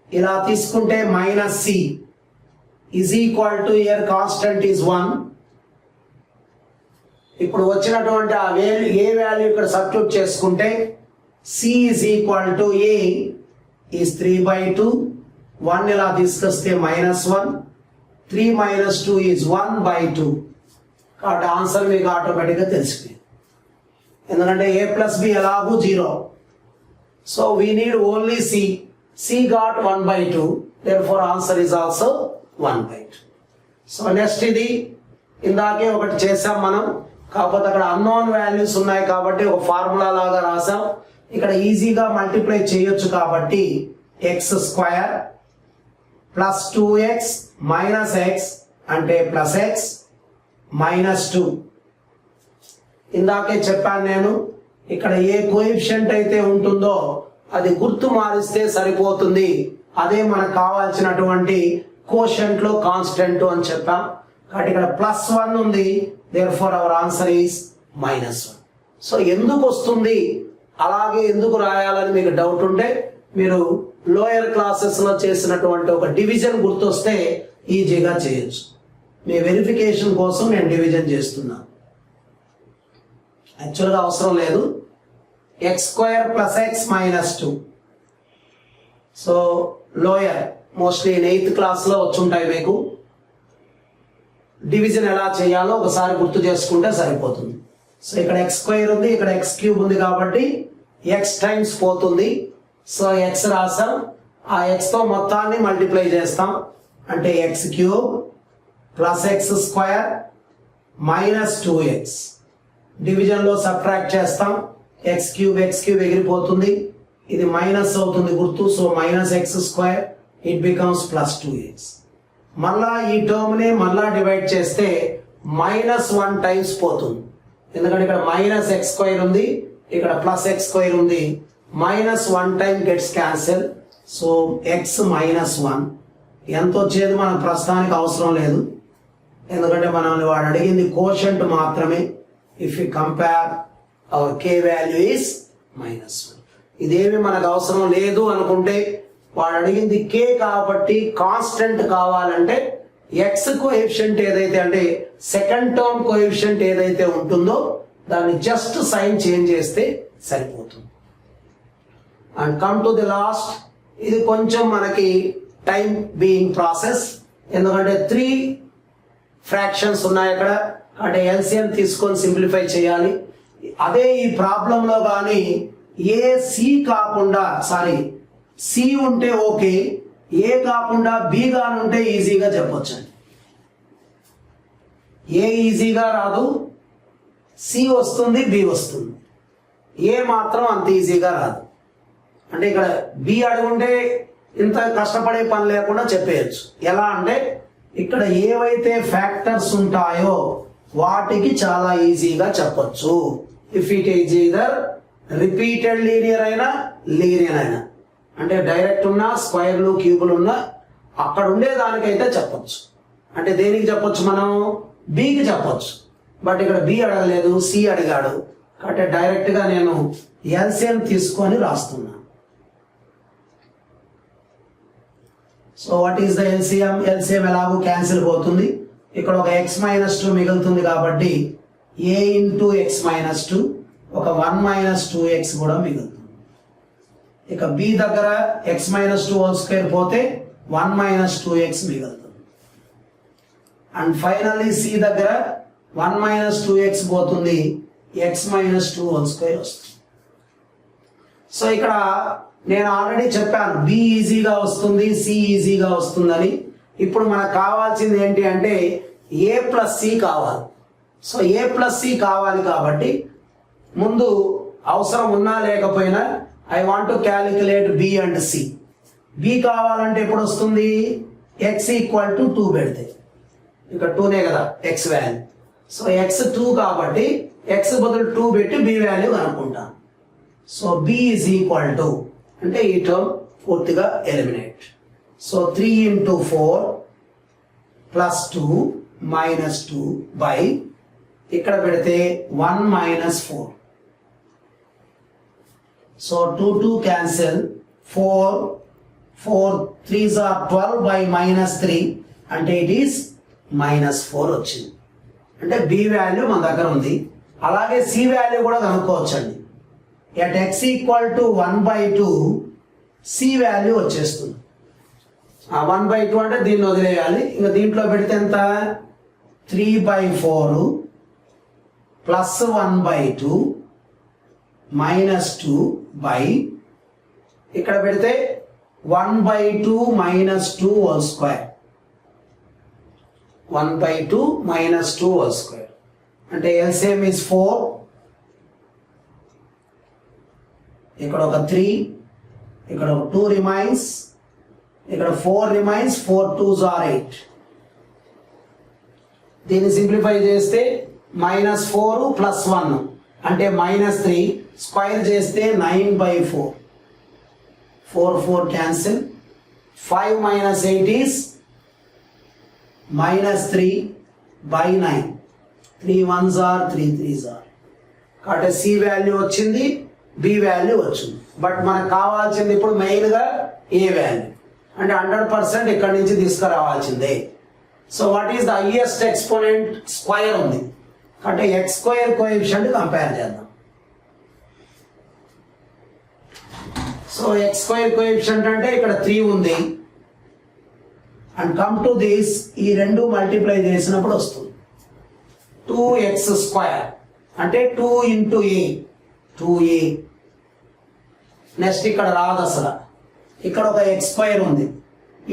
ఇలా తీసుకుంటే minus C is equal to here constant is 1. ఇప్పుడు వచ్చినటువంటి ఆ ఏ వాల్యూ ఇక్కడ సబ్స్టిట్యూట్ చేసుకుంటే C is equal to A is 3/2. 1 ఇలా తీసుకొస్తే -1. 3 minus 2 is 1/2. కాబట్టి ఆన్సర్ మీకు ఆటోమేటిక్గా తెలిసిపోయింది, ఎందుకంటే ఏ ప్లస్ బి ఎలాగూ 0. So we need only c. C got 1/2. Therefore answer is also 1/2. So next ఇది ఇందాకే ఒకటి చేసాం మనం, కాకపోతే అక్కడ అన్నోన్ వాల్యూస్ ఉన్నాయి కాబట్టి ఒక ఫార్ములా లాగా రాసాం. ఇక్కడ ఈజీగా మల్టిప్లై చేయొచ్చు కాబట్టి X square plus 2x minus X అంటే ప్లస్ ఎక్స్ -2. ఇందాకే చెప్పాను నేను, ఇక్కడ ఏ కోఎఫిషియంట్ అయితే ఉంటుందో అది గుర్తు మారిస్తే సరిపోతుంది. అదే మనకు కావాల్సినటువంటి కోషెంట్ లో కాన్స్టెంట్ అని చెప్పాం. కాబట్టి ఇక్కడ +1 ఉంది, therefore our answer is -1. So ఎందుకు వస్తుంది, అలాగే ఎందుకు రాయాలని మీకు డౌట్ ఉంటే మీరు లోయర్ క్లాసెస్ లో చేసినటువంటి ఒక డివిజన్ గుర్తొస్తే ఈజీగా చేయొచ్చు. మీ వెరిఫికేషన్ కోసం నేను డివిజన్ చేస్తున్నాను, యాక్చువల్గా అవసరం లేదు. x² + x -2. So lower mostly 8th క్లాస్లో వచ్చుంటాయి మీకు. డివిజన్ ఎలా చేయాలో ఒకసారి గుర్తు చేసుకుంటే సరిపోతుంది. సో ఇక్కడ x² ఉంది, ఇక్కడ x³ ఉంది కాబట్టి x టైమ్స్ పోతుంది. సో x రాసాం, ఆ x తో మొత్తాన్ని మల్టిప్లై చేస్తాం అంటే x³ + x² - 2x. డివిజన్ లో సబ్ట్రాక్ట్ చేస్తాం, x³ ఎగిరిపోతుంది, ఇది మైనస్ అవుతుంది గుర్తు. So -x² it becomes +2x. మళ్ళా ఈ టర్మ్ ని మళ్ళా డివైడ్ చేస్తే -1 టైమ్స్ పోతుంది, ఎందుకంటే ఇక్కడ -x² ఉంది, ఇక్కడ +x² ఉంది. -1 time gets cancel. So x -1 ఎంత వచ్చేది మనకు ప్రస్తుతానికి అవసరం లేదు, ఎందుకంటే మనల్ని వాడు అడిగింది కోషెంట్ మాత్రమే. If you compare our k value is -1. ఇదేమి మనకు అవసరం లేదు అనుకుంటే, వాడు అడిగింది k కాబట్టి కాన్స్టెంట్ కావాలంటే x కోఎఫిషియంట్ ఏదైతే అంటే సెకండ్ టర్మ్ కోఎఫిషియంట్ ఏదైతే ఉంటుందో దాన్ని జస్ట్ సైన్ చేంజ్ చేస్తే సరిపోతుంది. And come to the last. ఇది కొంచెం మనకి టైం బీయింగ్ ప్రాసెస్, ఎందుకంటే 3 ఫ్రాక్షన్స్ ఉన్నాయి అక్కడ, అంటే ఎల్సిఎం తీసుకొని సింప్లిఫై చేయాలి. అదే ఈ ప్రాబ్లంలో కానీ ఏ సి కాకుండా సి ఉంటే ఓకే, ఏ కాకుండా బి గాని ఉంటే ఈజీగా చెప్పొచ్చు. ఏ ఈజీగా రాదు, సి వస్తుంది, బి వస్తుంది. ఏ మాత్రం అంత ఈజీగా రాదు. అంటే ఇక్కడ బి అడుగుంటే ఇంత కష్టపడే పని లేకుండా చెప్పేయచ్చు. ఎలా అంటే ఇక్కడ ఏవైతే ఫ్యాక్టర్స్ ఉంటాయో వాటికి చాలా ఈజీగా చెప్పొచ్చు. If it is either repeated linear అయినా లీనియర్ అయినా, అంటే డైరెక్ట్ ఉన్నా స్క్వేర్లు క్యూబులు ఉన్నా అక్కడ ఉండే దానికైతే చెప్పొచ్చు. అంటే దేనికి చెప్పొచ్చు, మనం బికి చెప్పొచ్చు. బట్ ఇక్కడ బి అడగలేదు, సి అడిగాడు కాబట్టి డైరెక్ట్ గా నేను ఎల్సిఎం తీసుకొని రాస్తున్నాను. So what is the LCM? LCM ఎలాగో క్యాన్సిల్ పోతుంది, ఇక్కడ ఒక x మైనస్ 2 మిగులుతుంది కాబట్టి a ఇంటూ ఎక్స్ మైనస్ 2 ఒక 1 మైనస్ 2x కూడా మిగులుతుంది. ఇక b దగ్గర x మైనస్ 2 హోల్ స్క్వేర్ పోతే 1 మైనస్ 2x మిగులుతుంది. అండ్ ఫైనల్లీ c దగ్గర 1 మైనస్ 2x పోతుంది, x మైనస్ 2 హోల్ స్క్వేర్ వస్తుంది. సో ఇక్కడ నేను ఆల్రెడీ చెప్పాను b ఈజీగా వస్తుంది, c ఈజీగా వస్తుందని. ఇప్పుడు మనకు కావాల్సింది ఏంటి అంటే a ప్లస్ c కావాలి. సో a ప్లస్ c కావాలి కాబట్టి ముందు అవసరం ఉన్నా లేకపోయినా I want to calculate b and c. b కావాలంటే ఎప్పుడు వస్తుంది? x ఈక్వల్ టు 2 పెడితే, ఇక్కడ 2నే కదా x వాల్యూ. సో x 2 కాబట్టి x బదులు 2 పెట్టి b వాల్యూ కనుక్కుంటాను. So b is equal to అంటే ఈ టర్మ్ పూర్తిగా eliminate. So 3 into 4 plus 2 minus 2 by ఇక్కడ పెడితే 1 minus 4. So 2 cancel, 4 3s are 12 by minus 3 అంటే ఇట్ ఈస్ -4 వచ్చింది. అంటే b వాల్యూ మన దగ్గర ఉంది. అలాగే c వాల్యూ కూడా కనుక్కోవచ్చండి. At x equal to 1/2 c వాల్యూ వచ్చేస్తుంది. 1/2 అంటే దీన్ని వదిలేయాలి. ఇంకా దీంట్లో పెడితే ఎంత? 3/4 ప్లస్ 1/2 మైనస్ 2 బై ఇక్కడ పెడితే 1/2 minus 2 whole square. 1/2 minus 2 whole square అంటే ఎల్సిఎం ఇస్ 4. ఇక్కడ ఒక 3, ఇక్కడ ఒక 2 రిమైన్స్, ఇక్కడ 4 రిమైన్స్, 4 2s are 8. దీన్ని సింప్లిఫై చేస్తే -4 ప్లస్ 1 అంటే -3 స్క్వేర్ చేస్తే 9/4. 4 cancel, 5 minus 8 is -3 by 9. 3 1s are 3 3s are. కాబట్టి సి వాల్యూ వచ్చింది, బి వాల్యూ వచ్చింది. బట్ మనకు కావాల్సింది ఇప్పుడు మెయిన్గా ఏ వాల్యూ అంటే 100% ఇక్కడి నుంచి తీసుకురావాల్సిందే. So what is the highest exponent? Square ఉంది అంటే ఎక్స్ స్క్వేర్ కోఎఫిషియంట్ కంపేర్ చేద్దాం. సో ఎక్స్ స్క్వేర్ కోఎఫిషియంట్ అంటే ఇక్కడ 3 ఉంది. అండ్ కమ్ టు దిస్, ఈ రెండు మల్టిప్లై చేసినప్పుడు వస్తుంది 2x స్క్వేర్ అంటే 2 ఇంటూ a 2a. నెక్స్ట్ ఇక్కడ రాదు అసలు, ఇక్కడ ఒక ఎక్స్ స్క్వేర్ ఉంది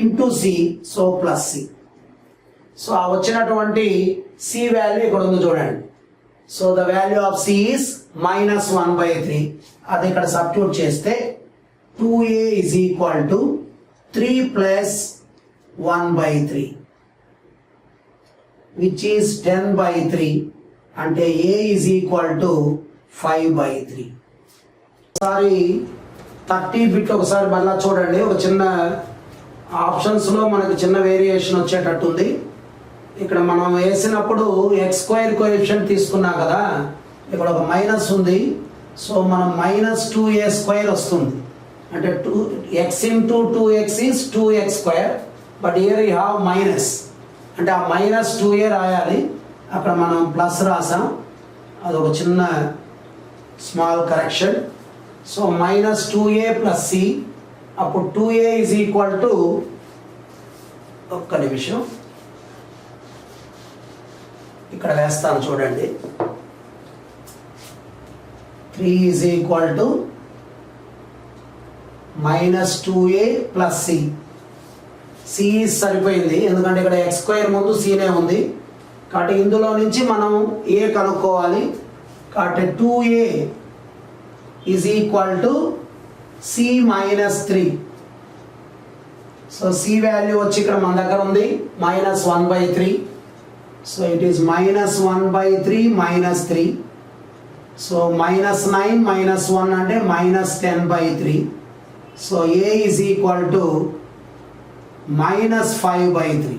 into c, so plus C. So ఆ వచ్చినటువంటి సి వాల్యూ ఇక్కడ ఉంది చూడండి. So the value of c is -1/3. అది ఇక్కడ సబ్స్టిట్యూట్ చేస్తే 2a is equal to 3 plus 1/3 which is 10/3 అంటే a is equal to 5/3. ఒకసారి 30 బిట్ ఒకసారి మళ్ళా చూడండి. ఒక చిన్న ఆప్షన్స్లో మనకు చిన్న వేరియేషన్ వచ్చేటట్టుంది. ఇక్కడ మనం వేసినప్పుడు ఎక్స్ స్క్వేర్ కోఎఫిషియంట్ తీసుకున్నాం కదా, ఇక్కడ ఒక మైనస్ ఉంది. సో మనం -2a స్క్వేర్ వస్తుంది అంటే 2x into 2x is 2x square. But here you have minus అంటే ఆ -2a రాయాలి. అక్కడ మనం ప్లస్ రాసాం, అదొక చిన్న small correction. So -2a plus c, అప్పుడు 2a ఈజ్ ఈక్వల్ టు, ఒక్క నిమిషం ఇక్కడ వేస్తాను చూడండి, 3 is equal to -2a plus c. c సరిపోయింది ఎందుకంటే ఇక్కడ x స్క్వేర్ ముందు cనే ఉంది కాబట్టి ఇందులో నుంచి మనం a కనుక్కోవాలి. కాబట్టి 2a is equal to c -3. So c value వచ్చి ఇక్కడ మన దగ్గర ఉంది -1/3. So it is -1/3 -3. సో -9 -1 అంటే -10/3. So a is equal to -5/3.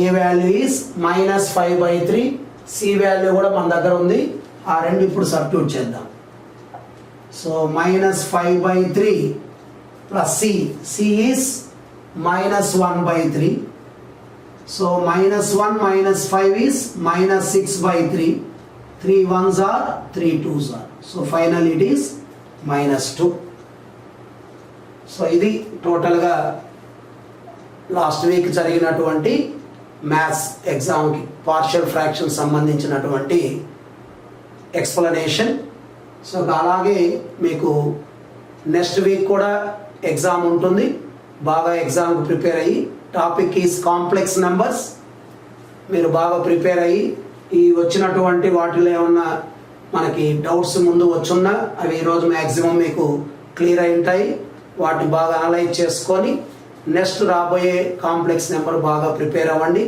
a value is -5/3. c వాల్యూ కూడా మన దగ్గర ఉంది. ఆ రెండు ఇప్పుడు సబ్స్టిట్యూట్ చేద్దాం. So -5/3 plus C is minus 1 by 3. So minus 1 minus 5 is minus 6 by 3. 3 ones are, 3 twos are. So finally it is minus 2. So ఇది టోటల్గా లాస్ట్ వీక్ జరిగినటువంటి మ్యాథ్స్ ఎగ్జామ్కి పార్షియల్ ఫ్రాక్షన్ సంబంధించినటువంటి ఎక్స్ప్లెనేషన్. సో అలాగే మీకు నెక్స్ట్ వీక్ కూడా exam ఉంటుంది. బాగా ఎగ్జామ్కి ప్రిపేర్ అయ్యి, టాపిక్ ఈజ్ కాంప్లెక్స్ నెంబర్స్. మీరు బాగా ప్రిపేర్ అయ్యి ఈ వచ్చినటువంటి వాటిలో ఏమన్నా మనకి డౌట్స్ ముందు వచ్చున్నా అవి ఈరోజు మ్యాక్సిమం మీకు క్లియర్ అయి ఉంటాయి. వాటిని బాగా అనలైజ్ చేసుకొని నెక్స్ట్ రాబోయే కాంప్లెక్స్ నెంబర్ బాగా ప్రిపేర్ అవ్వండి.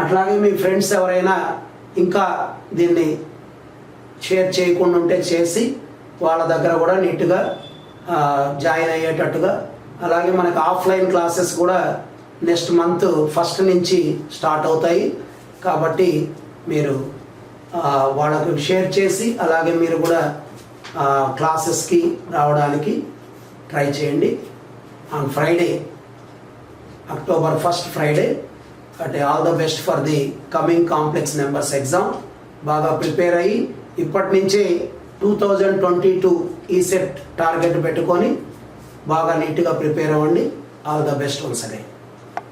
అట్లాగే మీ ఫ్రెండ్స్ ఎవరైనా ఇంకా దీన్ని షేర్ చేయకుండా ఉంటే చేసి వాళ్ళ దగ్గర కూడా నీట్గా జాయిన్ అయ్యేటట్టుగా. అలాగే మనకు ఆఫ్లైన్ క్లాసెస్ కూడా నెక్స్ట్ మంత్ ఫస్ట్ నుంచి స్టార్ట్ అవుతాయి కాబట్టి మీరు వాళ్ళకు షేర్ చేసి అలాగే మీరు కూడా క్లాసెస్కి రావడానికి ట్రై చేయండి. On Friday, October 1st Friday, అంటే all the best for the coming complex numbers exam. బాగా ప్రిపేర్ అయ్యి ఇప్పటి నుంచే 2022 ఈసెట్ టార్గెట్ పెట్టుకొని బాగా నీట్గా ప్రిపేర్ అవ్వండి. All the best once again.